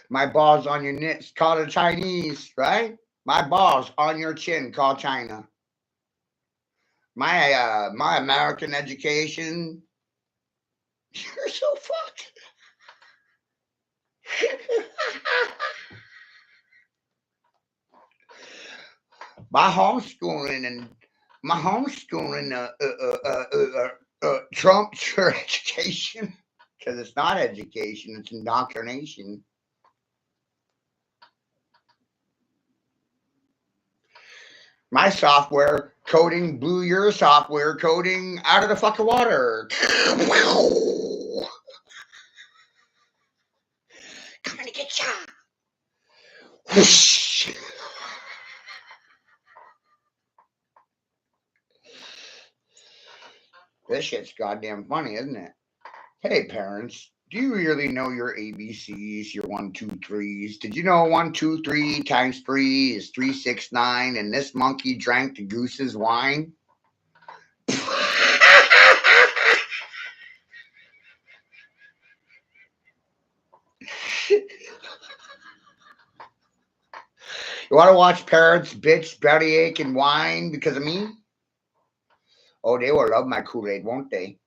My balls on your nits, call it Chinese, right? My balls on your chin, call China. My American education, you're so fucked. my homeschooling trumps your education because it's not education, it's indoctrination. My software coding blew your software coding out of the fucking water. Coming to get ya. Whoosh. This shit's goddamn funny, isn't it? Hey, parents, do you really know your ABCs, your 1, 2, 3s? Did you know 1, 2, 3 times 3 is 3, 6, 9, and this monkey drank the goose's wine? You want to watch parents bitch, bellyache, and whine because of me? Oh, they will love my Kool-Aid, won't they?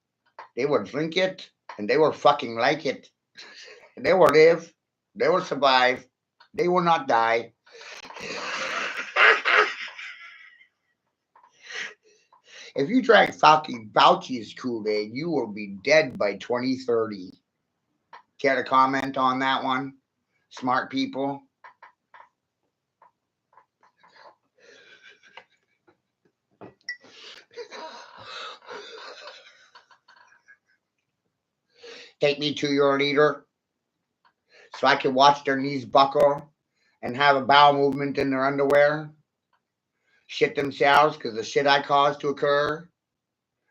They will drink it, and they will fucking like it. They will live. They will survive. They will not die. If you drank fucking Fauci's Kool-Aid, you will be dead by 2030. Care to comment on that one? Smart people? Take me to your leader so I can watch their knees buckle and have a bowel movement in their underwear. Shit themselves because the shit I caused to occur.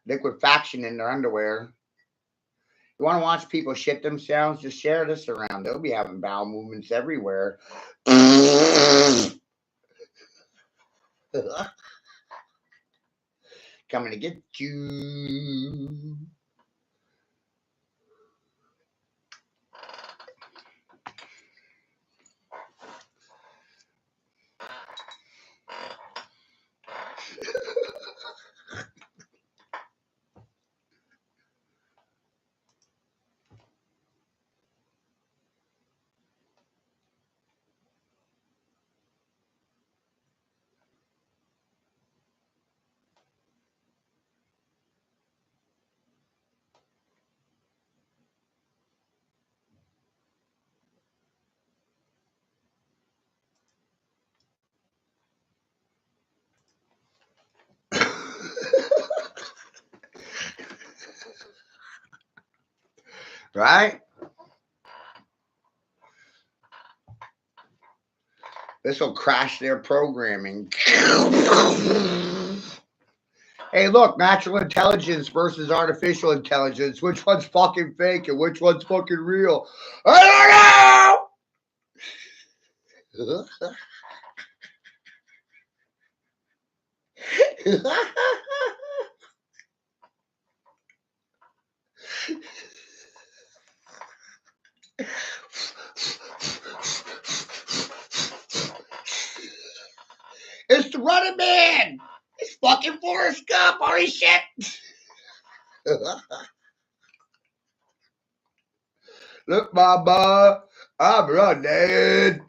Liquefaction in their underwear. You want to watch people shit themselves? Just share this around. They'll be having bowel movements everywhere. Coming to get you. Right? This will crash their programming. Hey, look, natural intelligence versus artificial intelligence. Which one's fucking fake and which one's fucking real? I don't know! It's the Running Man! It's fucking Forrest Gump! Holy shit! Look, mama, I'm running.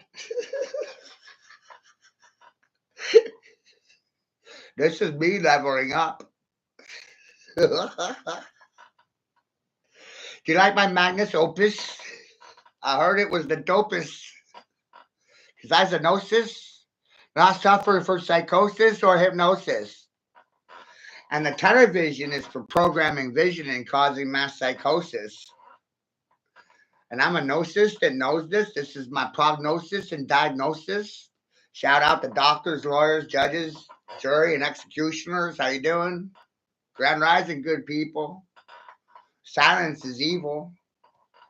This is me leveling up. Do you like my Magnus Opus? I heard it was the dopest. Because I was a gnosis, not suffering from psychosis or hypnosis. And the television is for programming vision and causing mass psychosis. And I'm a gnosis that knows this. This is my prognosis and diagnosis. Shout out to doctors, lawyers, judges, jury, and executioners. How you doing? Grand Rising, good people. Silence is evil.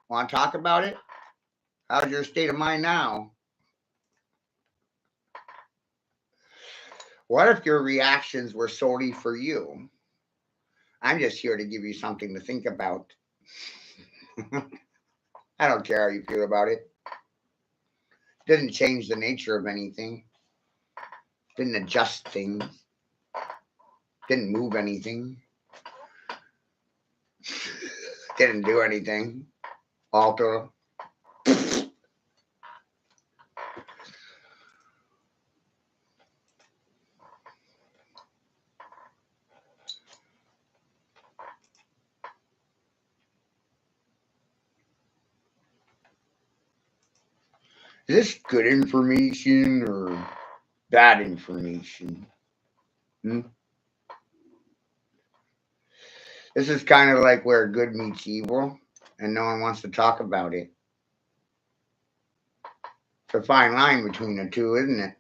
Want to talk about it? How's your state of mind now? What if your reactions were solely for you? I'm just here to give you something to think about. I don't care how you feel about it. Didn't change the nature of anything. Didn't adjust things. Didn't move anything. Didn't do anything. Alter. Is this good information or bad information? This is kind of like where good meets evil, and no one wants to talk about it. It's a fine line between the two, isn't it?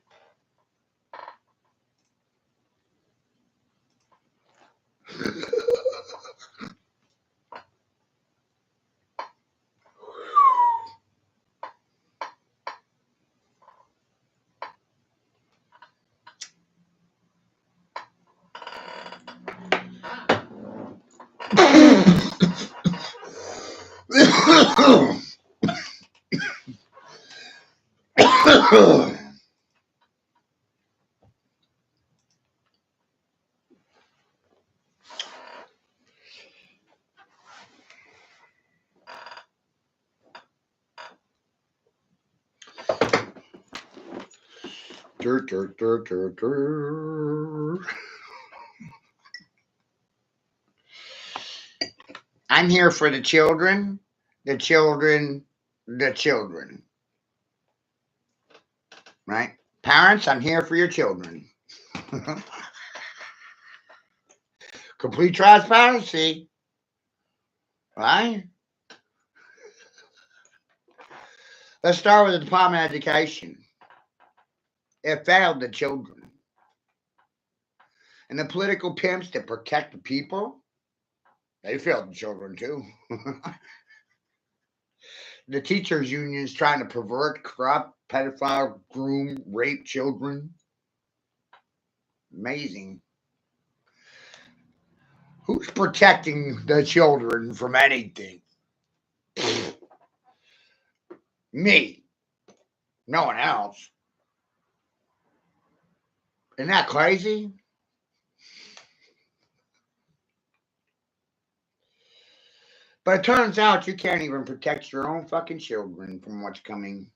I'm here for the children, the children, the children. Right? Parents, I'm here for your children. Complete transparency. Right? Let's start with the Department of Education. It failed the children. And the political pimps that protect the people, they failed the children too. The teachers' unions trying to pervert, corrupt, pedophile, groom, rape children. Amazing. Who's protecting the children from anything? Me. No one else. Isn't that crazy? But it turns out you can't even protect your own fucking children from what's coming.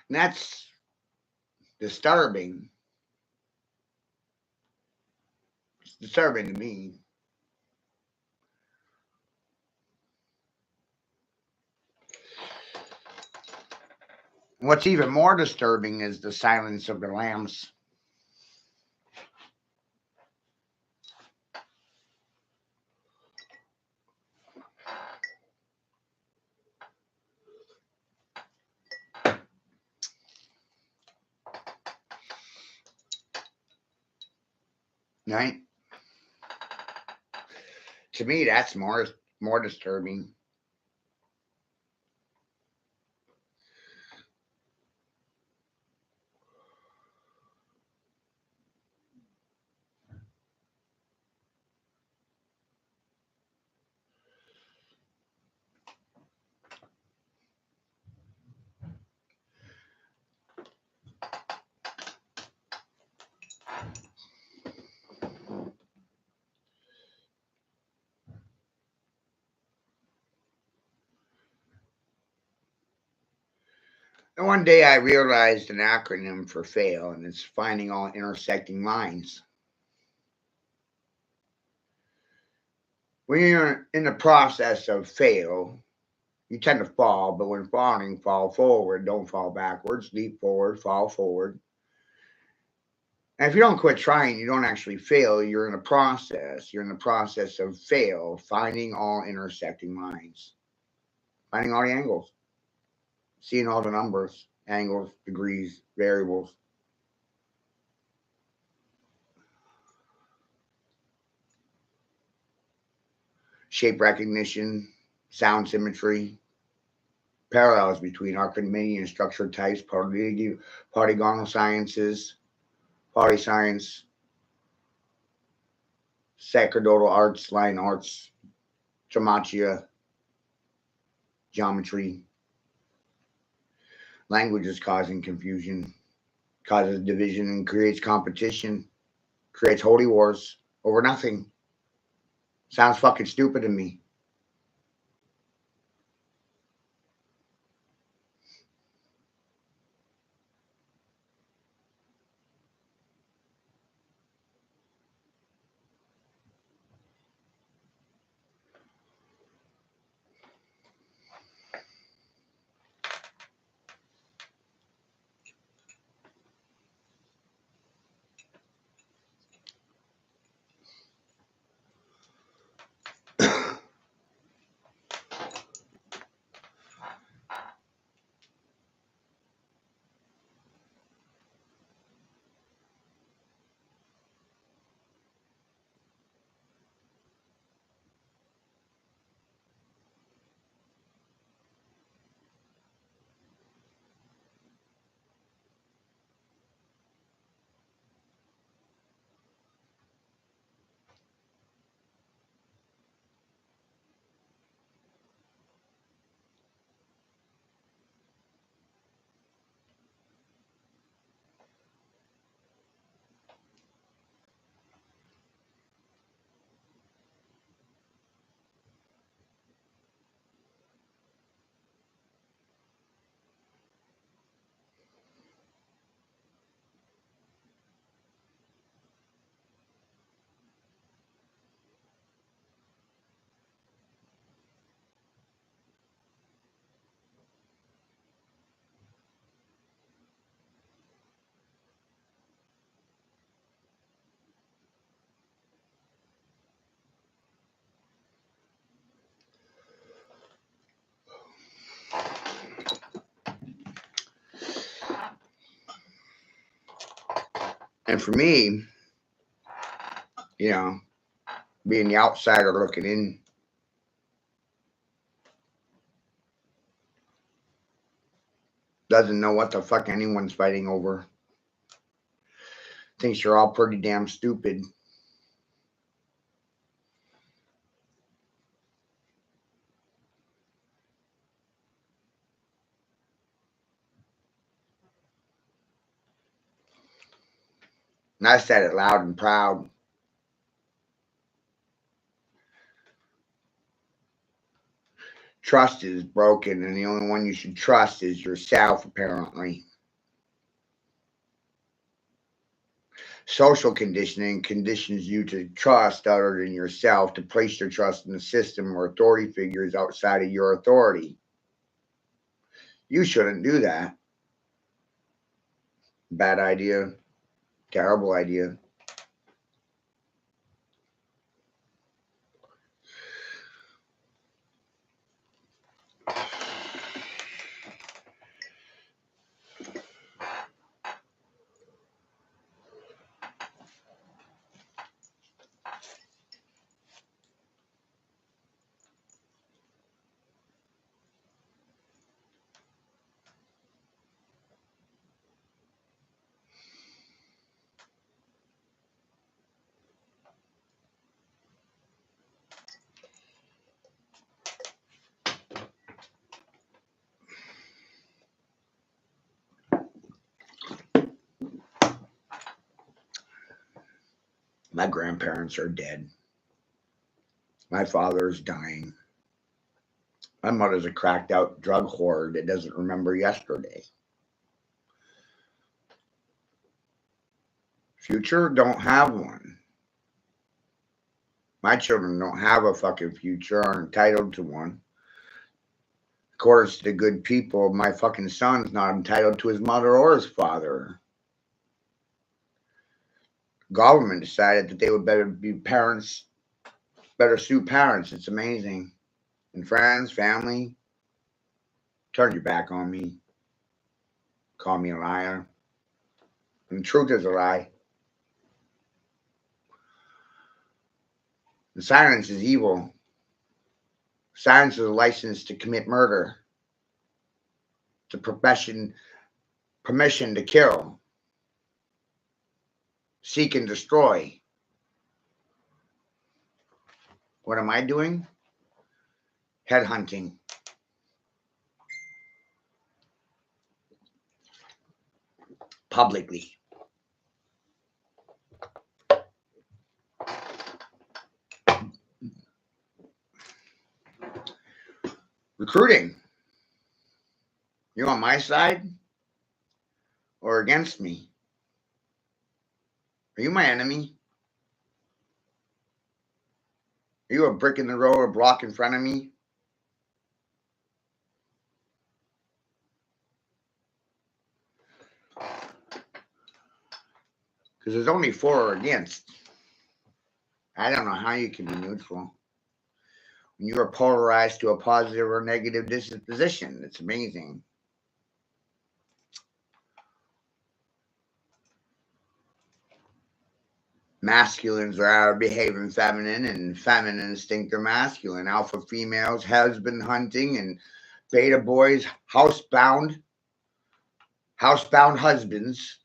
And that's disturbing. It's disturbing to me. What's even more disturbing is the silence of the lambs. Right? To me, that's more disturbing. And one day I realized an acronym for FAIL, and it's finding all intersecting lines. when you're in the process of fail, you tend to fall, but when falling, fall forward, don't fall backwards, leap forward, fall forward. And if you don't quit trying, you don't actually fail. You're in a process. You're in the process of fail, finding all intersecting lines, finding all the angles, seeing all the numbers, angles, degrees, variables. Shape recognition, sound symmetry, parallels between Archimedean structure types, polygonal sciences, polyscience, sacerdotal arts, line arts, gematria, geometry. Language is causing confusion, causes division, and creates competition, creates holy wars over nothing. Sounds fucking stupid to me. And for me, you know, being the outsider looking in, doesn't know what the fuck anyone's fighting over, thinks you're all pretty damn stupid. And I said it loud and proud. Trust is broken, and the only one you should trust is yourself, apparently. Social conditioning conditions you to trust other than yourself, to place your trust in the system or authority figures outside of your authority. You shouldn't do that. Bad idea. Terrible idea. My grandparents are dead. My father's dying. My mother's a cracked out drug whore that doesn't remember yesterday. Future, don't have one. My children don't have a fucking future, aren't entitled to one. According to the good people, my fucking son's not entitled to his mother or his father. Government decided that they would better be parents, better suit parents. It's amazing. And friends, family, turn your back on me. Call me a liar. And the truth is a lie. And silence is evil. Silence is a license to commit murder. It's a permission to kill, seek and destroy. What am I doing? Headhunting. Publicly. Recruiting. You on my side or against me? Are you my enemy? Are you a brick in the road or a block in front of me? Because there's only for or against. I don't know how you can be neutral when you are polarized to a positive or negative disposition. It's amazing. Masculines are behaving feminine, and feminines think they're masculine. Alpha females, husband hunting, and beta boys, housebound husbands.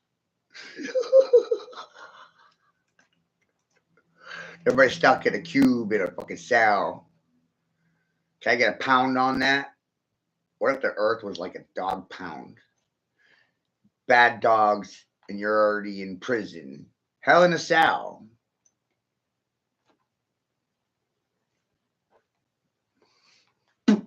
Everybody stuck in a cube in a fucking cell. Can I get a pound on that? What if the earth was like a dog pound? Bad dogs, and you're already in prison. Hell in a cell. What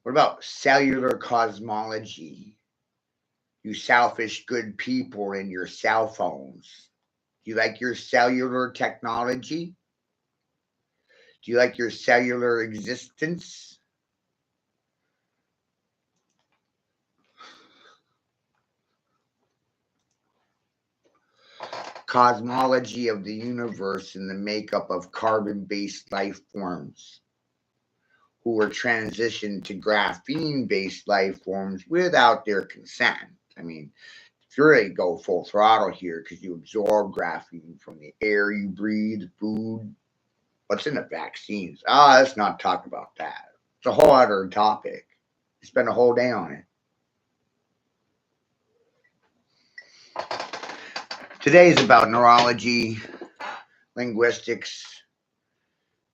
about cellular cosmology? You selfish good people in your cell phones. Do you like your cellular technology? Do you like your cellular existence? Cosmology of the universe and the makeup of carbon based life forms who were transitioned to graphene based life forms without their consent. I mean, if you really go full throttle here because you absorb graphene from the air you breathe, food, what's in the vaccines. Let's not talk about that. It's a whole other topic. Spend a whole day on it. Today is about neurology, linguistics,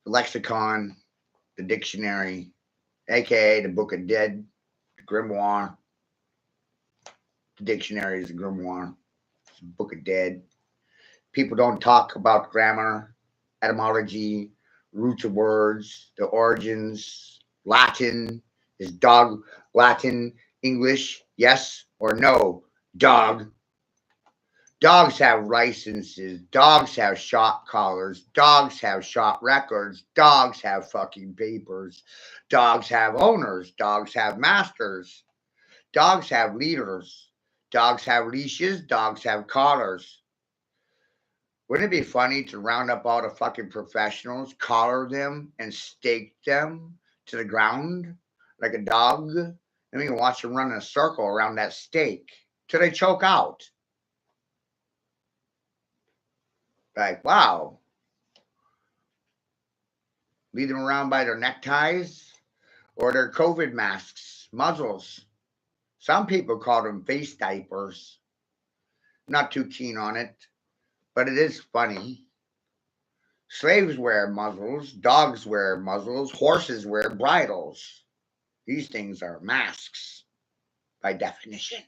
the lexicon, the dictionary, aka the Book of Dead, the grimoire. The dictionary is the grimoire. It's the Book of Dead. People don't talk about grammar, etymology, roots of words, the origins. Latin is dog. Latin, English, yes or no? Dog. Dogs have licenses. Dogs have shot collars. Dogs have shot records. Dogs have fucking papers. Dogs have owners. Dogs have masters. Dogs have leaders. Dogs have leashes. Dogs have collars. Wouldn't it be funny to round up all the fucking professionals, collar them, and stake them to the ground like a dog? And we can watch them run in a circle around that stake till they choke out. Like, wow. Lead them around by their neckties or their COVID masks, muzzles. Some people call them face diapers. Not too keen on it, but it is funny. Slaves wear muzzles, dogs wear muzzles, horses wear bridles. These things are masks by definition.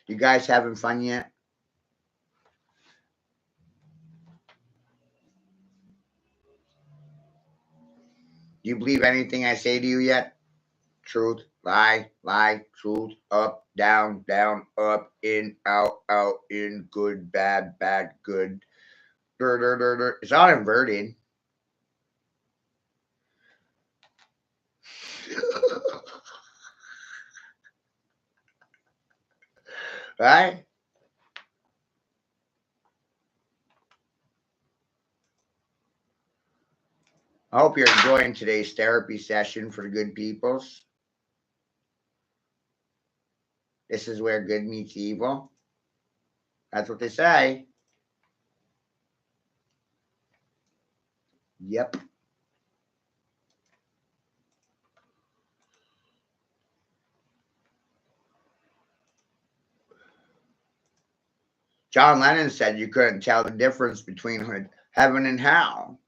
You guys having fun yet? Do you believe anything I say to you yet? Truth, lie, lie, truth, up, down, down, up, in, out, out, in, good, bad, bad, good. It's all inverted. Right? I hope you're enjoying today's therapy session for the good peoples. This is where good meets evil. That's what they say. Yep. John Lennon said you couldn't tell the difference between heaven and hell.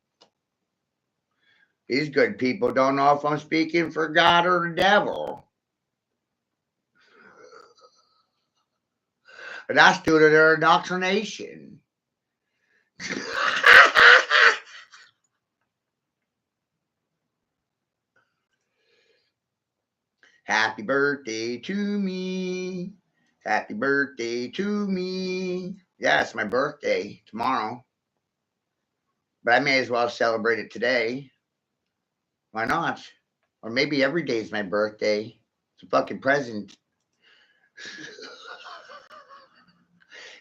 These good people don't know if I'm speaking for God or the devil. But that's due to their indoctrination. Happy birthday to me. Happy birthday to me. Yeah, it's my birthday tomorrow. But I may as well celebrate it today. Why not? Or maybe every day is my birthday. It's a fucking present.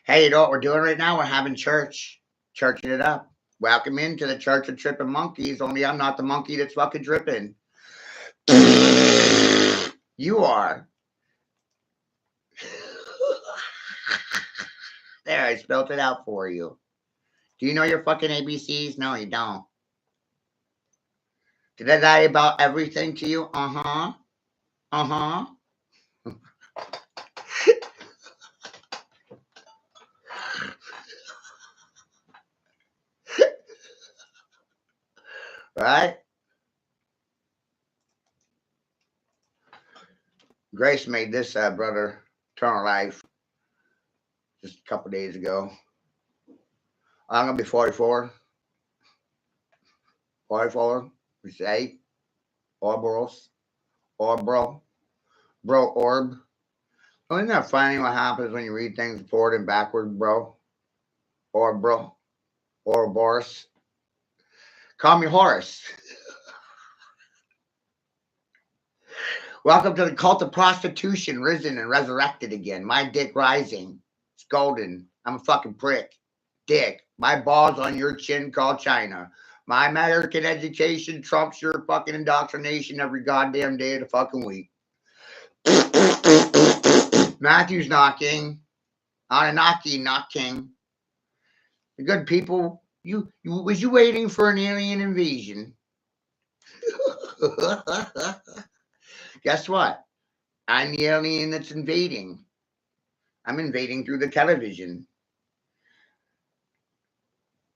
Hey, you know what we're doing right now? We're having church. Churching it up. Welcome into the Church of Tripping Monkeys, only I'm not the monkey that's fucking dripping. You are. There, I spelled it out for you. Do you know your fucking ABCs? No, you don't. Did I lie about everything to you? Uh-huh. Uh-huh. Right? Grace made this brother Eternal Life just a couple days ago. I'm going to be 44. 44. We say. Orboros. Orbro. Bro, orb. Oh, isn't that funny what happens when you read things forward and backward, bro? Or bro. Or Boris. Call me Horace. Welcome to the cult of prostitution, risen and resurrected again. My dick rising. It's golden. I'm a fucking prick. Dick. My balls on your chin called China. My American education trumps your fucking indoctrination every goddamn day of the fucking week. Matthew's knocking. Anunnaki knocking. The good people, was you waiting for an alien invasion? Guess what? I'm the alien that's invading. I'm invading through the television.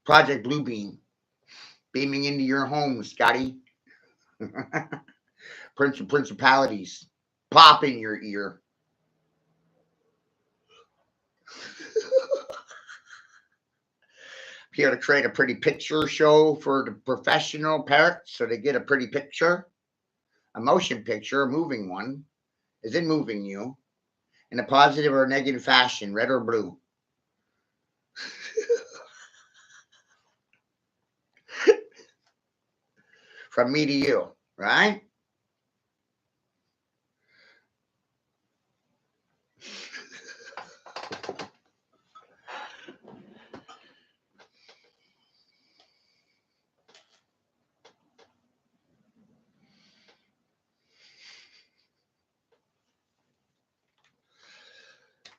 Project Bluebeam. Beaming into your home, Scotty. Prince of Principalities. Pop in your ear. Here to create a pretty picture show for the professional parrots so they get a pretty picture. A motion picture, a moving one. Is it moving you? In a positive or negative fashion, red or blue? From me to you, right?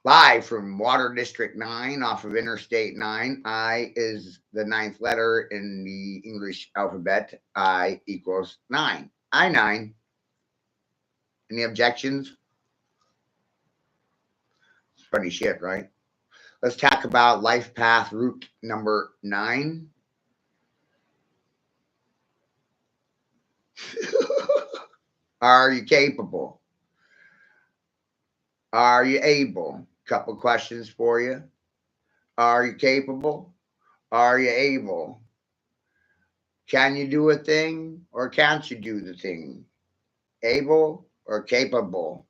Live from Water District 9 off of Interstate 9. I is the ninth letter in the English alphabet. I equals 9. I-9. Any objections? It's funny shit, right? Let's talk about life path route number 9. Are you capable? Are you able? Couple questions for you. Are you capable? Are you able? Can you do a thing or can't you do the thing? Able or capable?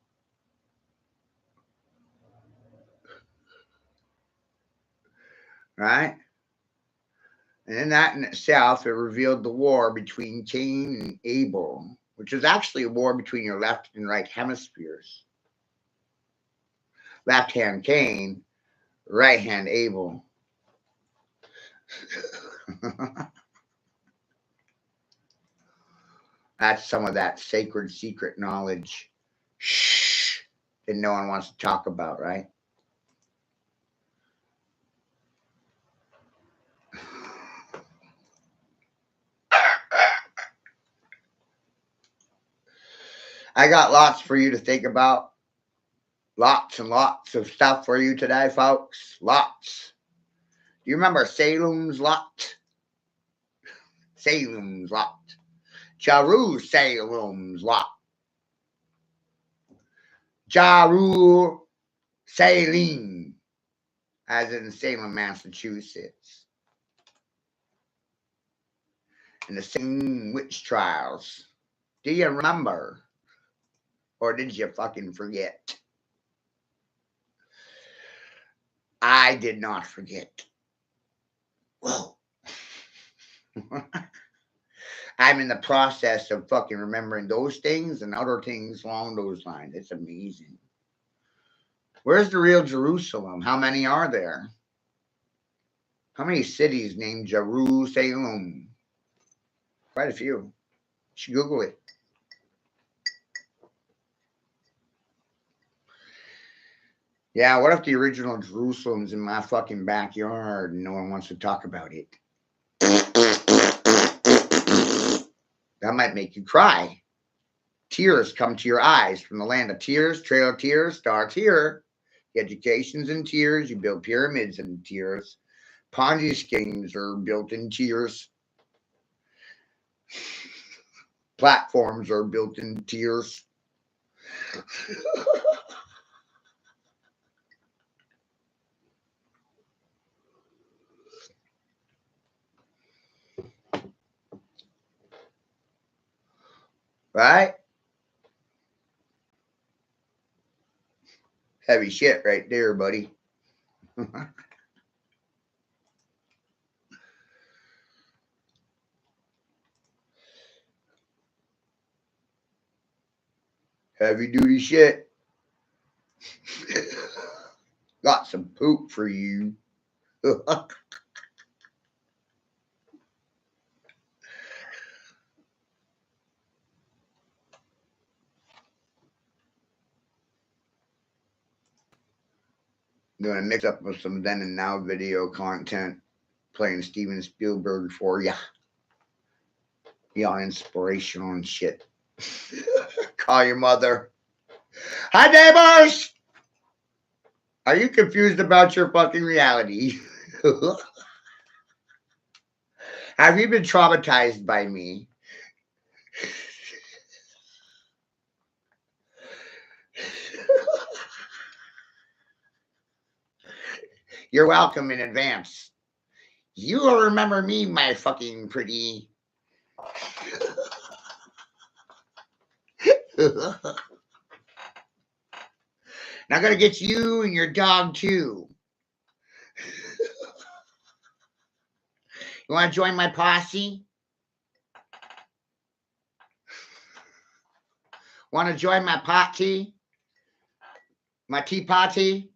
Right? And in that in itself, it revealed the war between Cain and Abel, which is actually a war between your left and right hemispheres. Left hand Cain, right hand Abel. That's some of that sacred secret knowledge shh, that no one wants to talk about, right? I got lots for you to think about. Lots and lots of stuff for you today, folks. Lots. Do you remember Salem's Lot? Salem's Lot. Jerusalem's Lot. Jerusalem, as in Salem, Massachusetts. And the Salem witch trials. Do you remember? Or did you fucking forget? I did not forget. Whoa. I'm in the process of fucking remembering those things and other things along those lines. It's amazing. Where's the real Jerusalem? How many are there? How many cities named Jerusalem? Quite a few. You should Google it. Yeah, what if the original Jerusalem's in my fucking backyard and no one wants to talk about it? That might make you cry. Tears come to your eyes from the land of tears. Trail of Tears starts here. Education's in tears. You build pyramids in tears. Ponzi schemes are built in tears. Platforms are built in tears. Right? Heavy shit right there, buddy. Heavy duty shit. Got some poop for you. I'm gonna mix up with some then and now video content, playing Steven Spielberg for ya. Be all inspirational and shit. Call your mother. Hi, neighbors! Are you confused about your fucking reality? Have you been traumatized by me? You're welcome in advance. You will remember me, my fucking pretty. Now I'm gonna get you and your dog too. You want to join my posse? Want to join my potty? My tea potty?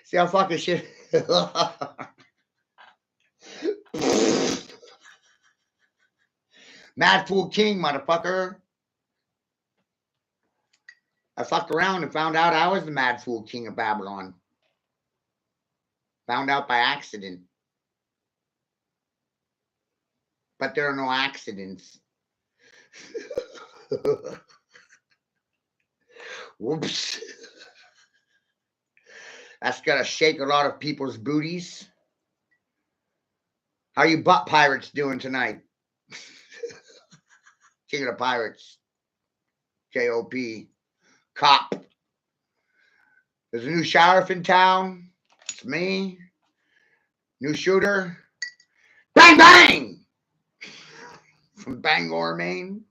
See how fucking shit. Mad Fool King, motherfucker. I fucked around and found out I was the Mad Fool King of Babylon. Found out by accident. But there are no accidents. Whoops. That's gonna shake a lot of people's booties. How you butt pirates doing tonight? King of the Pirates. K.O.P. Cop. There's a new sheriff in town. It's me. New shooter. Bang, bang! From Bangor, Maine.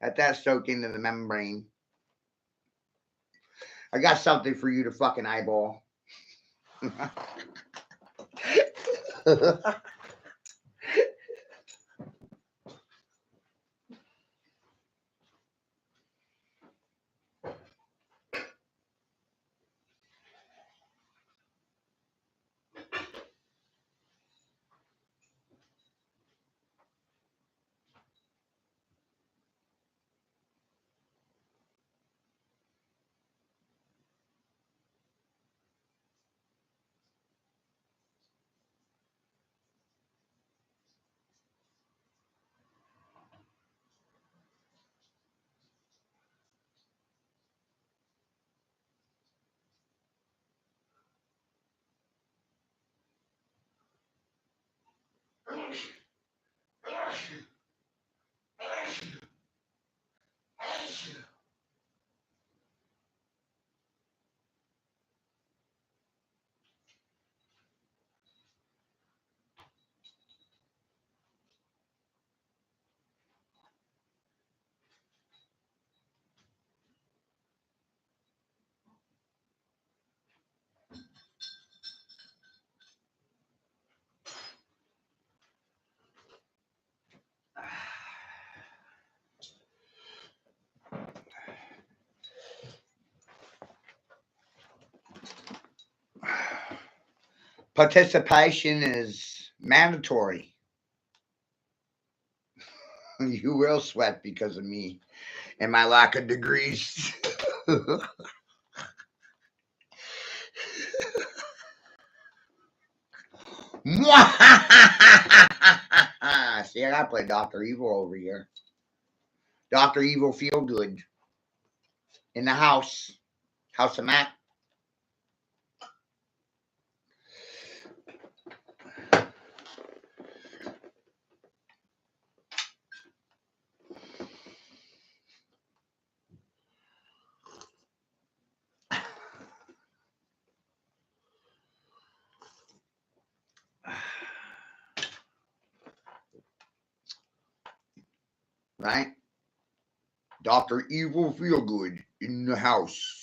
Let that soak into the membrane. I got something for you to fucking eyeball. Participation is mandatory. You will sweat because of me and my lack of degrees. See, I gotta play Dr. Evil over here. Dr. Evil Feel Good. In the house. House of Mac. Right? Dr. Evil Feel Good in the house.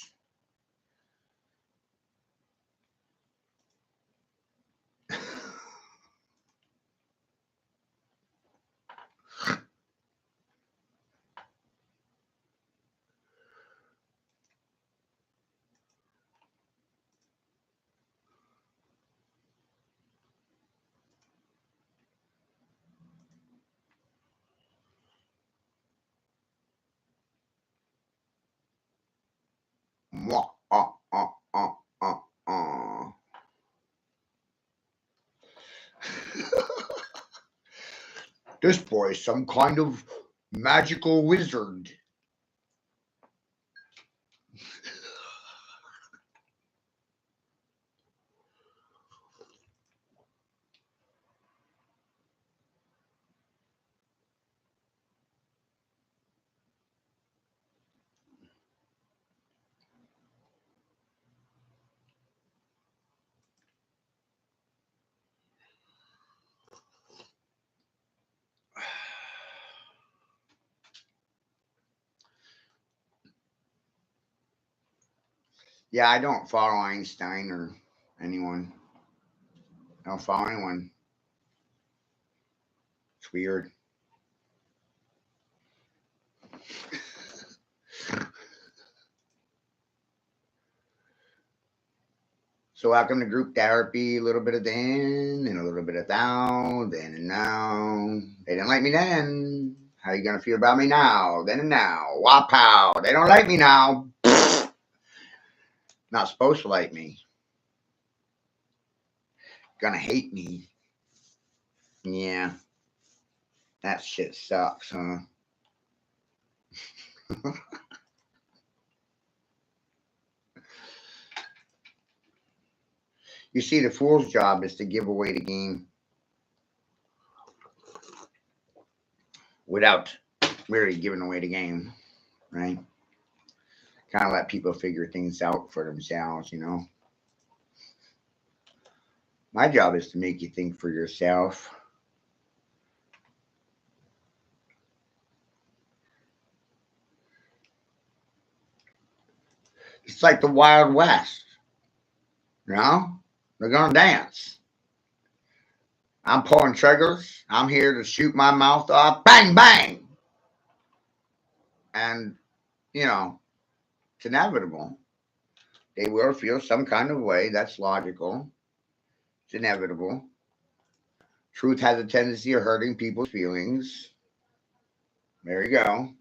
This boy is some kind of magical wizard. Yeah, I don't follow Einstein or anyone. I don't follow anyone. It's weird. So welcome to group therapy, a little bit of then and a little bit of now, then and now. They didn't like me then. How you gonna feel about me now? Then and now. Wapow. They don't like me now. Not supposed to like me. Gonna hate me. Yeah. That shit sucks, huh? You see, the fool's job is to give away the game without really giving away the game, right? Kind of let people figure things out for themselves, you know? My job is to make you think for yourself. It's like the Wild West. You know? They're going to dance. I'm pulling triggers. I'm here to shoot my mouth off. Bang, bang. And, you know, it's inevitable. They will feel some kind of way. That's logical. It's inevitable. Truth has a tendency of hurting people's feelings. There you go.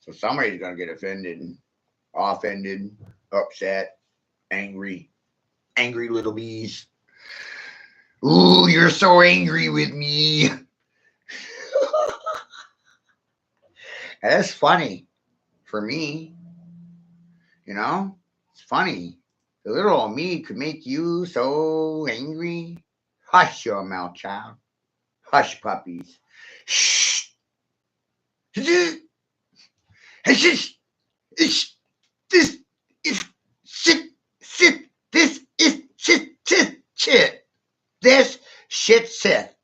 So somebody's going to get offended, upset, angry, angry little bees. Ooh, you're so angry with me. That's funny for me. You know, it's funny. The little old me could make you so angry. Hush your mouth, child. Hush, puppies. Shh. This is this is shit. Shit. This is shit. Shit. Shit. This shit. Sith.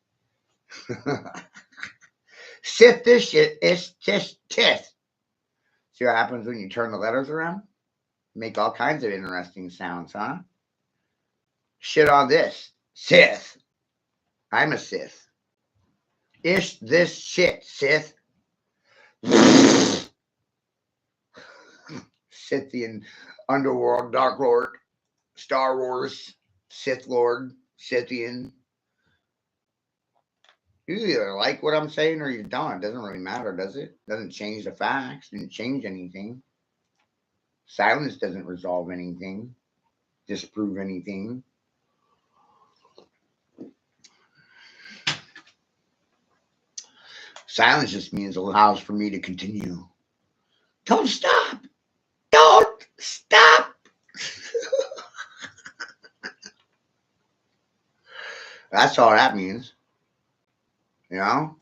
Sith. This shit is just tith. See what happens when you turn the letters around? Make all kinds of interesting sounds, huh? Shit on this. Sith. I'm a Sith. Ish this shit, Sith. Scythian underworld, Dark Lord, Star Wars, Sith Lord, Scythian. You either like what I'm saying or you don't. It doesn't really matter, does it? Doesn't change the facts. Didn't change anything. Silence doesn't resolve anything, disprove anything. Silence just means allows for me to continue. Don't stop. Don't stop. That's all that means. You know?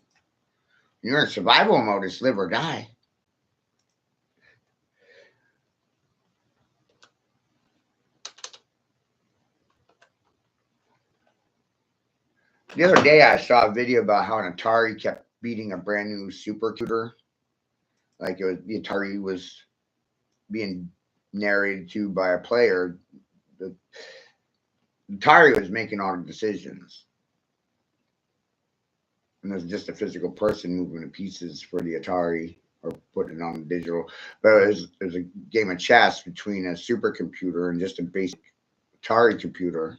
You're in survival mode, it's live or die. The other day I saw a video about how an Atari kept beating a brand new supercomputer. Like the Atari was being narrated to by a player. The Atari was making all the decisions. And there's just a physical person moving the pieces for the Atari or putting it on the digital. But it was a game of chess between a supercomputer and just a basic Atari computer.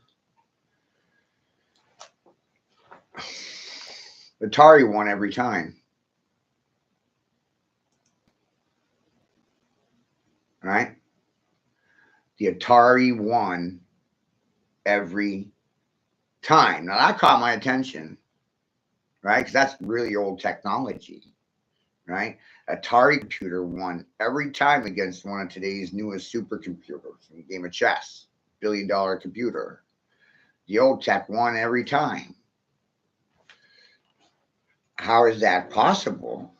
Atari won every time. Right? The Atari won every time. Now that caught my attention, right? Because that's really old technology, right? Atari computer won every time against one of today's newest supercomputers in a game of chess, $1 billion computer. The old tech won every time. How is that possible?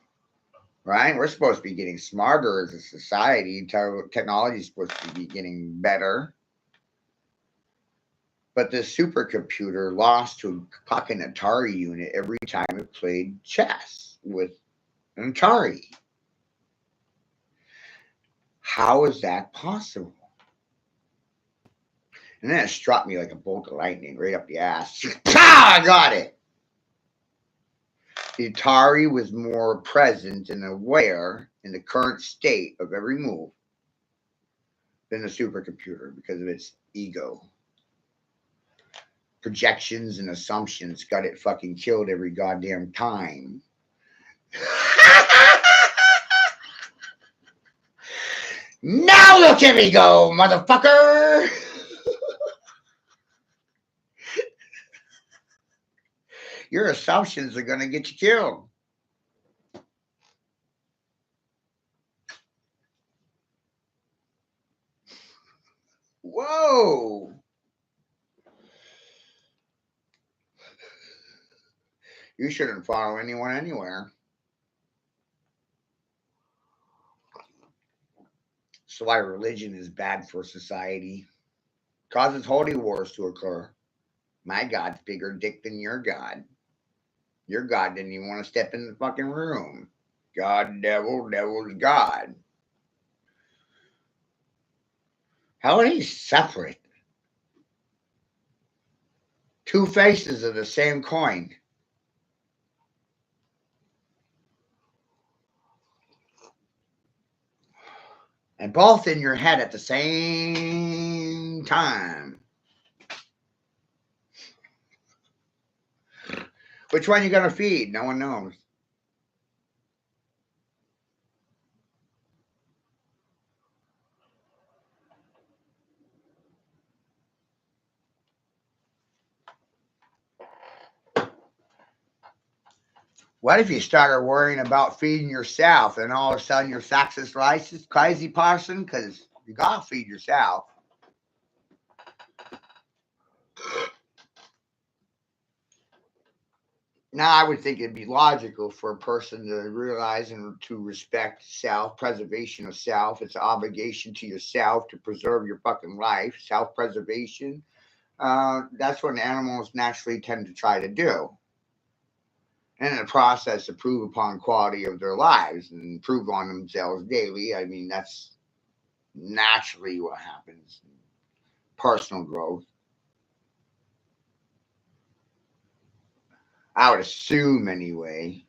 Right? We're supposed to be getting smarter as a society. Technology is supposed to be getting better. But this supercomputer lost to a fucking Atari unit every time it played chess with an Atari. How is that possible? And then it struck me like a bolt of lightning right up the ass. I got it. The Atari was more present and aware in the current state of every move than the supercomputer because of its ego. Projections and assumptions got it fucking killed every goddamn time. Now look at me go, motherfucker! Your assumptions are going to get you killed. Whoa! You shouldn't follow anyone anywhere. That's why religion is bad for society. Causes holy wars to occur. My God's bigger dick than your God. Your God didn't even want to step in the fucking room. God, devil, devil's God. How are they separate? Two faces of the same coin. And both in your head at the same time. Which one you gonna feed? No one knows. What if you started worrying about feeding yourself and all of a sudden you're sexist racist, crazy person? Because you gotta feed yourself. Now, I would think it'd be logical for a person to realize and to respect self, preservation of self. It's an obligation to yourself to preserve your fucking life, self preservation. That's what animals naturally tend to try to do. And in the process, improve upon quality of their lives and improve on themselves daily. I mean, that's naturally what happens. Personal growth. I would assume anyway.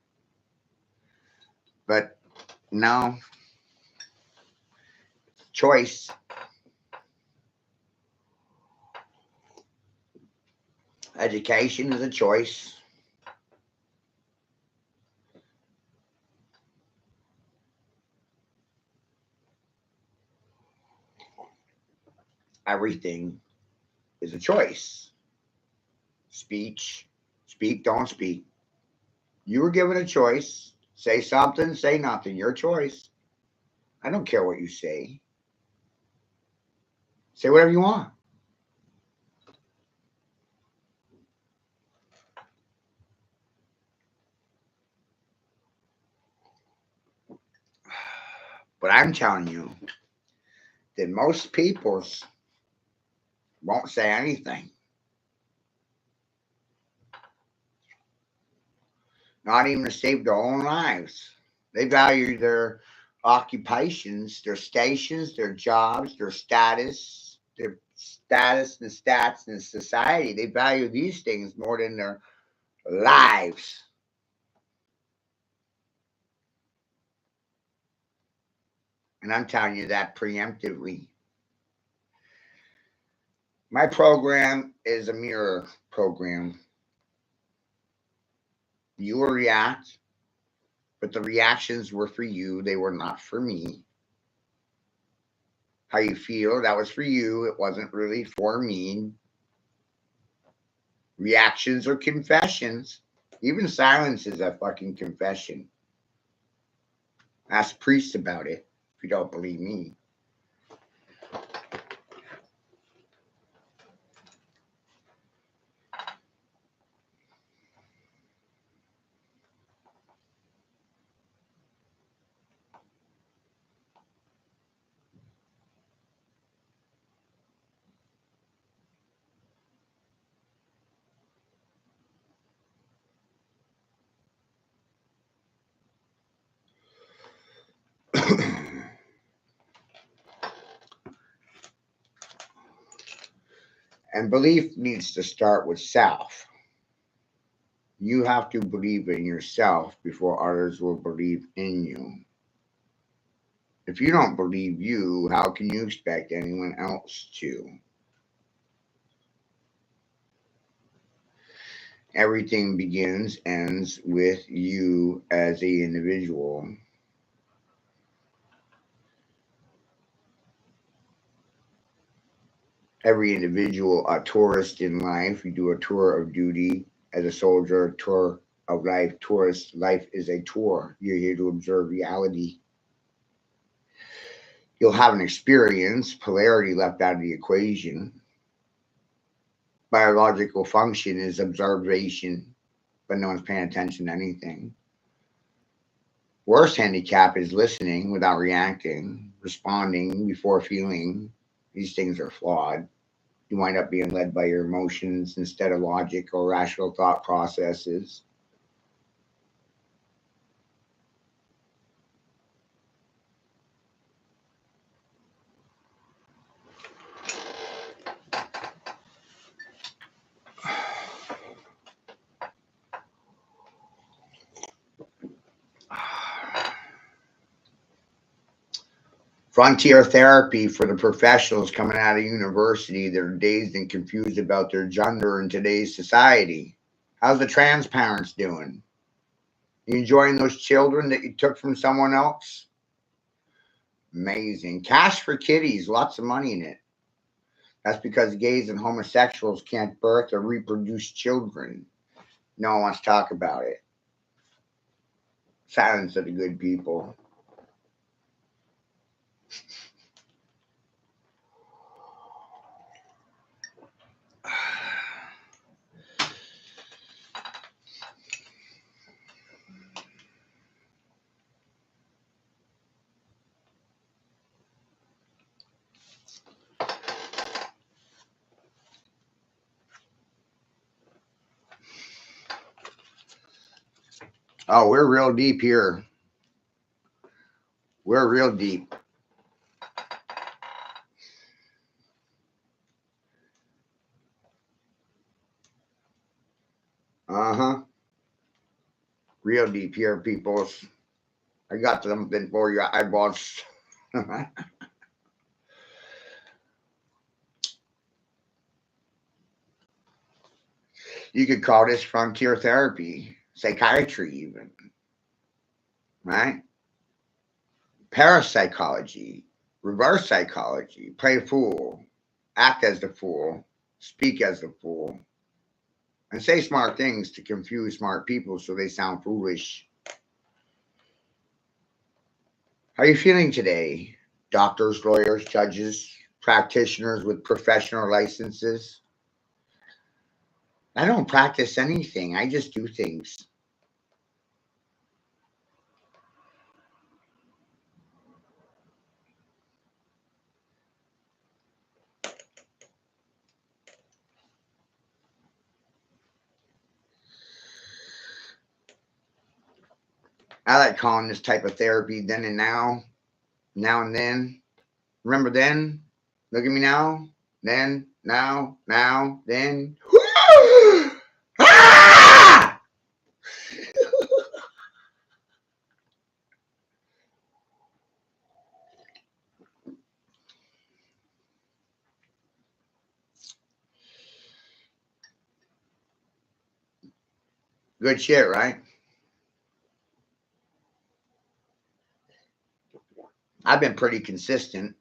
But no. Choice. Education is a choice. Everything is a choice. Speech, speak, don't speak. You were given a choice. Say something, say nothing. Your choice. I don't care what you say. Say whatever you want. But I'm telling you that most peoples won't say anything. Not even to save their own lives. They value their occupations, their stations, their jobs, their status and stats in society. They value these things more than their lives. And I'm telling you that preemptively. My program is a mirror program. You will react, but the reactions were for you, they were not for me. How you feel, that was for you, it wasn't really for me. Reactions or confessions. Even silence is a fucking confession. Ask priests about it if you don't believe me. And belief needs to start with self. You have to believe in yourself before others will believe in you. If you don't believe you, how can you expect anyone else to? Everything begins, ends with you as a individual. Every individual a tourist in life. You do a tour of duty as a soldier, a tour of life. Tourist life is a tour. You're here to observe reality. You'll have an experience, polarity left out of the equation. Biological function is observation, but no one's paying attention to anything. Worst handicap is listening without reacting, responding before feeling. These things are flawed. You wind up being led by your emotions instead of logic or rational thought processes. Frontier therapy for the professionals coming out of university that are dazed and confused about their gender in today's society. How's the trans parents doing? You enjoying those children that you took from someone else? Amazing. Cash for kitties, lots of money in it. That's because gays and homosexuals can't birth or reproduce children. No one wants to talk about it. Silence of the good people. Oh, we're real deep here. We're real deep. Uh-huh. Real deep here, peoples. I got something for your eyeballs. You could call this frontier therapy, psychiatry, even, right? Parapsychology, reverse psychology, play fool, act as the fool, speak as the fool, and say smart things to confuse smart people so they sound foolish. How are you feeling today? Doctors, lawyers, judges, practitioners with professional licenses. I don't practice anything, I just do things. I like calling this type of therapy then and now and then. Remember then? Look at me now. Then, now, then. Ah! Good shit, right? I've been pretty consistent.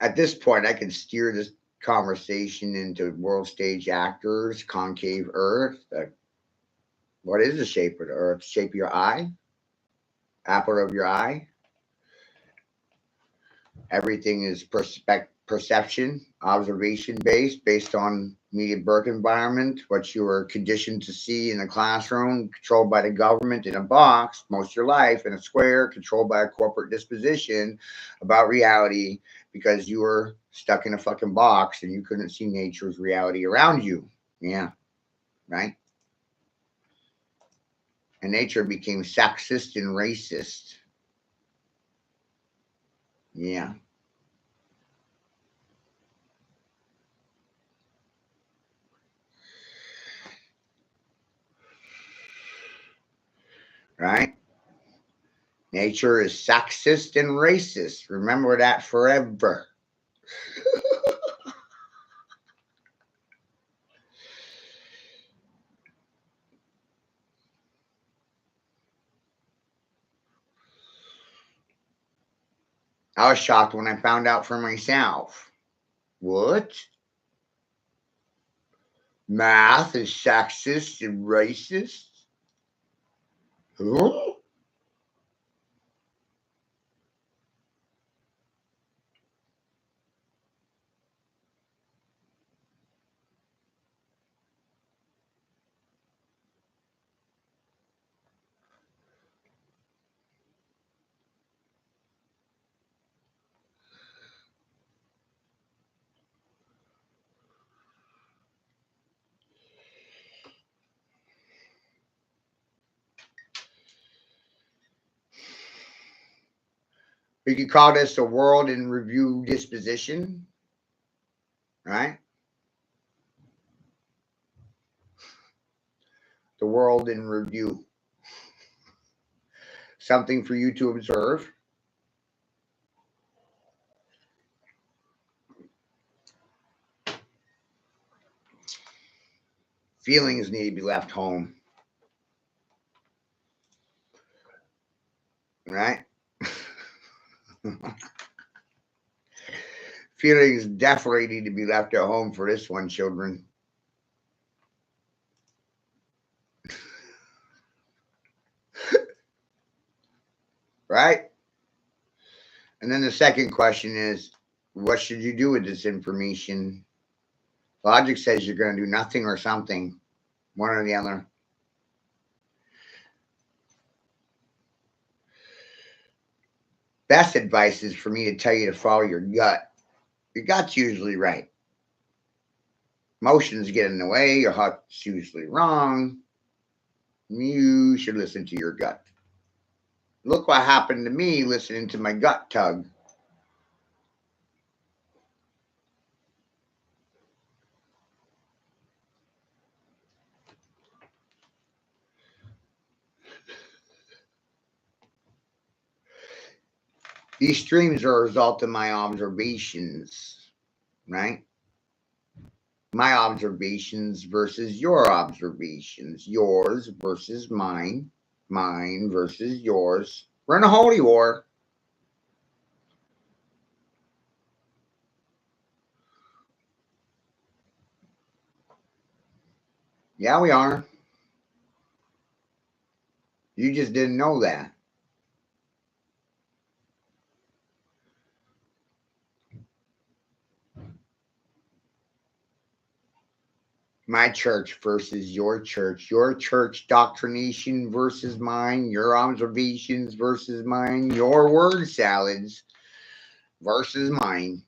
At this point, I can steer this conversation into world stage actors, concave Earth. What is the shape of the Earth? Shape of your eye? Apple of your eye? Everything is perception, observation based on immediate birth environment, what you were conditioned to see in the classroom, controlled by the government in a box most of your life, in a square, controlled by a corporate disposition about reality because you were stuck in a fucking box and you couldn't see nature's reality around you. Yeah, right? And nature became sexist and racist. Yeah, right? Nature is sexist and racist. Remember that forever. I was shocked when I found out for myself. What? Math is sexist and racist. Huh? We could call this a world in review disposition, right? The world in review. Something for you to observe. Feelings need to be left home, right? Feelings definitely need to be left at home for this one, children. Right? And then the second question is, what should you do with this information? Logic says you're going to do nothing or something, one or the other. Best advice is for me to tell you to follow your gut. Your gut's usually right. Emotions get in the way, your heart's usually wrong. You should listen to your gut. Look what happened to me listening to my gut tug. These streams are a result of my observations, right? My observations versus your observations, yours versus mine, mine versus yours. We're in a holy war. Yeah, we are. You just didn't know that. My church versus your church doctrination versus mine, your observations versus mine, your word salads versus mine.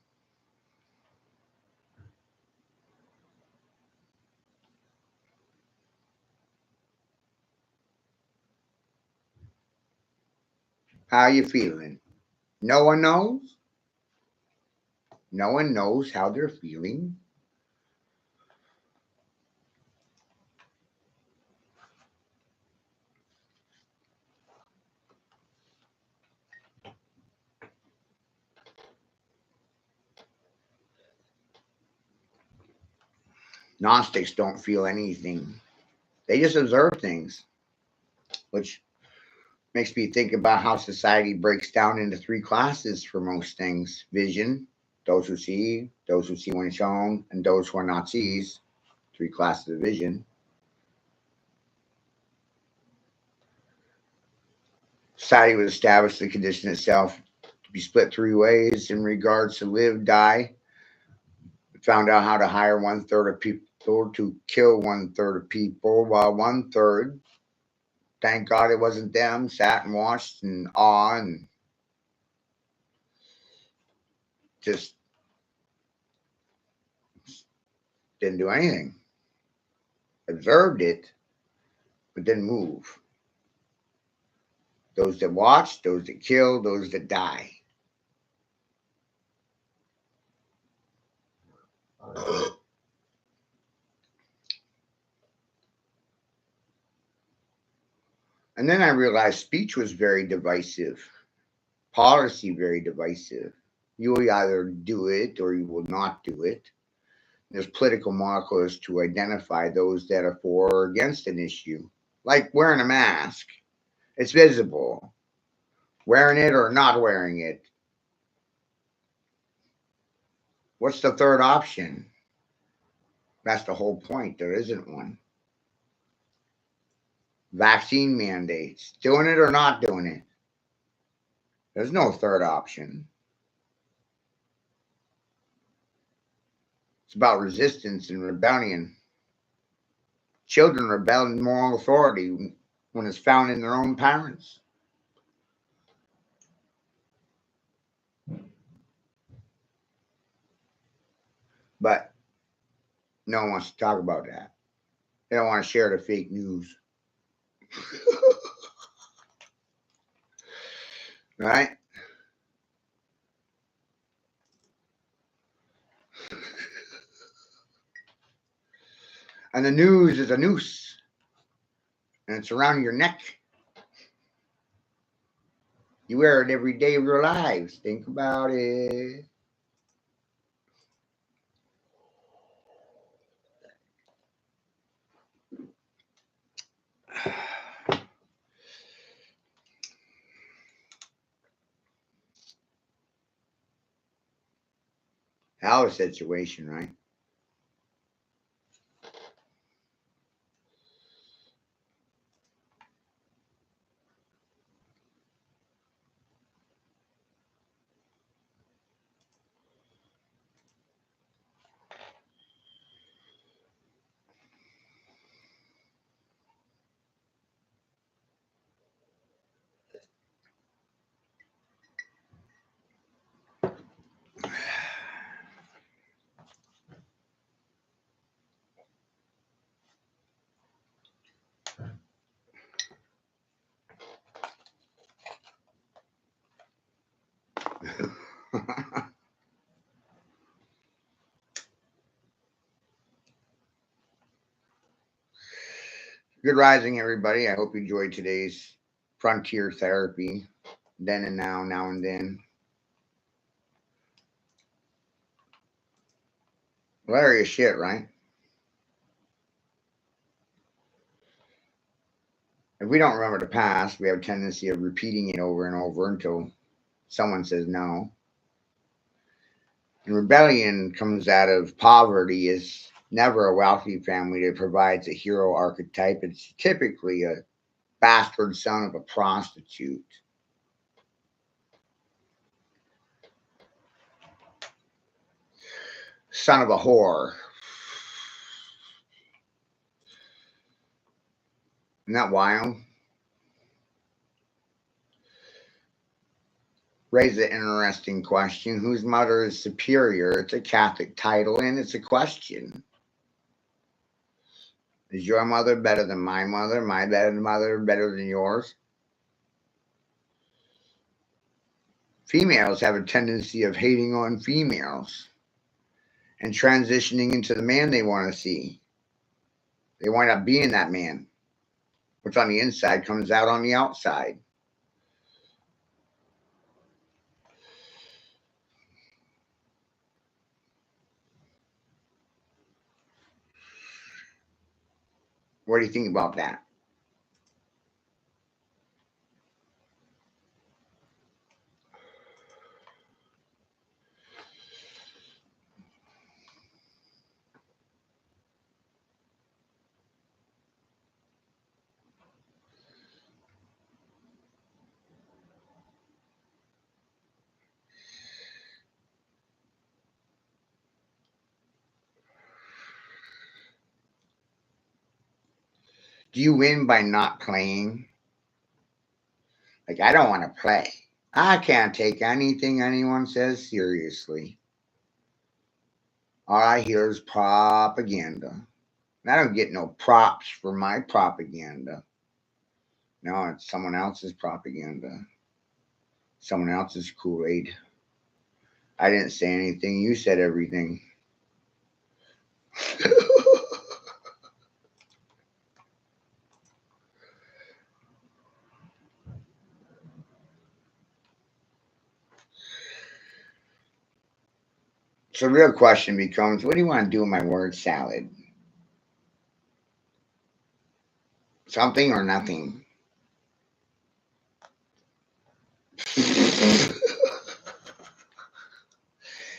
How you feeling? No one knows? No one knows how they're feeling? Gnostics don't feel anything. They just observe things, which makes me think about how society breaks down into three classes for most things: vision, those who see when shown, and those who are not sees. Three classes of vision. Society was established to condition itself to be split three ways in regards to live, die. It found out how to hire one third of people to kill one third of people, while one third, thank God it wasn't them, sat and watched in awe and just didn't do anything. Observed it, but didn't move. Those that watch, those that kill, those that die. And then I realized speech was very divisive, policy very divisive. You will either do it or you will not do it. There's political markers to identify those that are for or against an issue, like wearing a mask. It's visible. Wearing it or not wearing it. What's the third option? That's the whole point. There isn't one. Vaccine mandates. Doing it or not doing it. There's no third option. It's about resistance and rebellion. Children rebel in moral authority when it's found in their own parents. But no one wants to talk about that. They don't want to share the fake news. Right? And the news is a noose. And it's around your neck. You wear it every day of your lives. Think about it. Hell of a situation, right? Good rising, everybody. I hope you enjoyed today's frontier therapy. Then and now, now and then. Hilarious shit, right? If we don't remember the past, we have a tendency of repeating it over and over until someone says no. And rebellion comes out of poverty. Is never a wealthy family that provides a hero archetype. It's typically a bastard son of a prostitute. Son of a whore. Isn't that wild? Raise an interesting question. Whose mother is superior? It's a Catholic title and it's a question. Is your mother better than my mother? My mother better than yours? Females have a tendency of hating on females and transitioning into the man they want to see. They wind up being that man. What's on the inside comes out on the outside. What do you think about that? Do you win by not playing? Like, I don't want to play. I can't take anything anyone says seriously. All I hear is propaganda. And I don't get no props for my propaganda. No, it's someone else's propaganda. Someone else's Kool-Aid. I didn't say anything. You said everything. So the real question becomes, what do you want to do with my word salad? Something or nothing?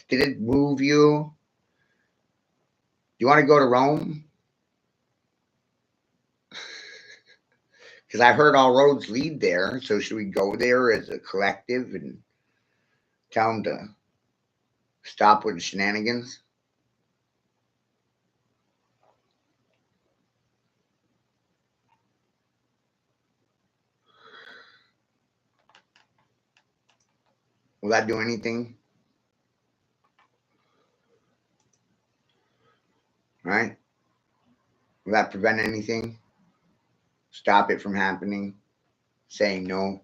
Did it move you? You want to go to Rome? Because I heard all roads lead there. So should we go there as a collective and tell them to stop with the shenanigans? Will that do anything? Right? Will that prevent anything? Stop it from happening? Saying no.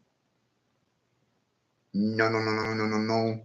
No, no, no, no, no, no, no.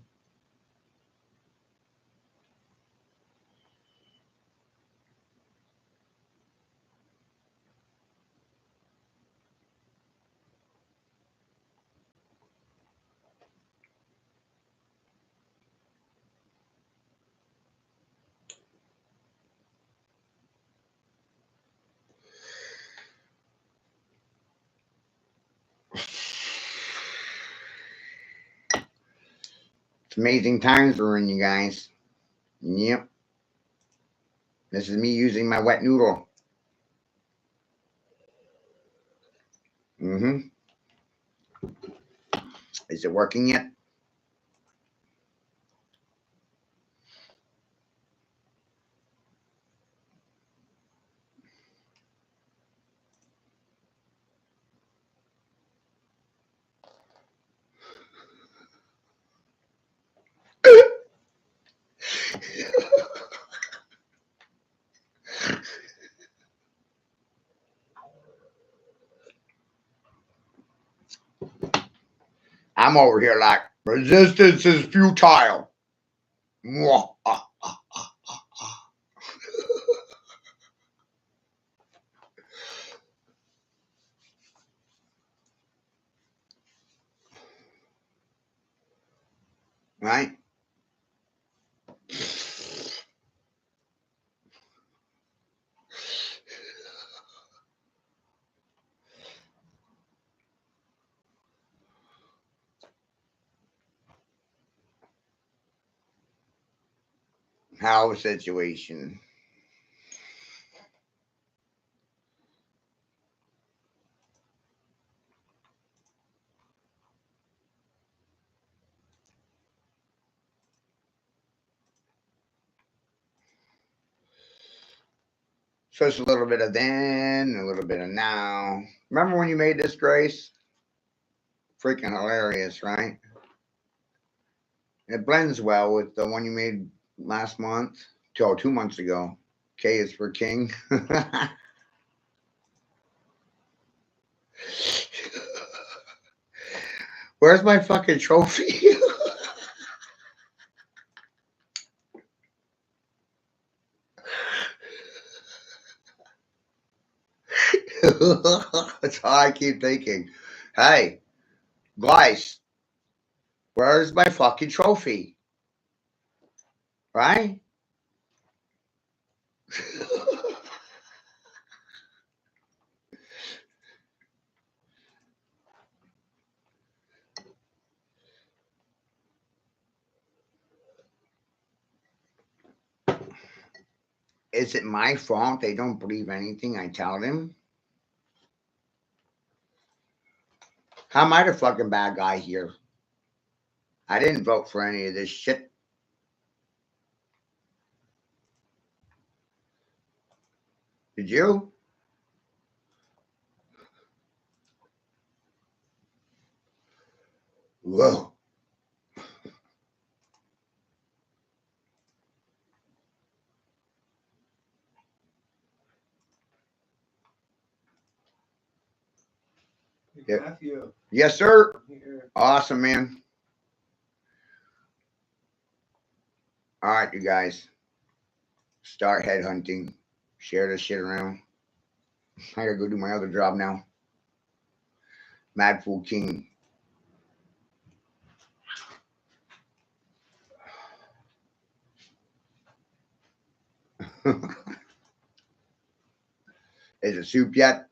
It's amazing times we're in, you guys. Yep. This is me using my wet noodle. Mm-hmm. Is it working yet? I'm over here like, resistance is futile. Right? How a situation. So it's a little bit of then, a little bit of now. Remember when you made this, Grace? Freaking hilarious, right? It blends well with the one you made last month. 2 months ago. K is for king. Where's my fucking trophy? That's all I keep thinking. Hey, guys, where's my fucking trophy? Right? Is it my fault they don't believe anything I tell them? How am I the fucking bad guy here? I didn't vote for any of this shit. Did you? Whoa. Yep. Matthew. Yes, sir. Here. Awesome, man. All right, you guys. Start headhunting. Share this shit around. I gotta go do my other job now. Mad Fool King. Is it soup yet?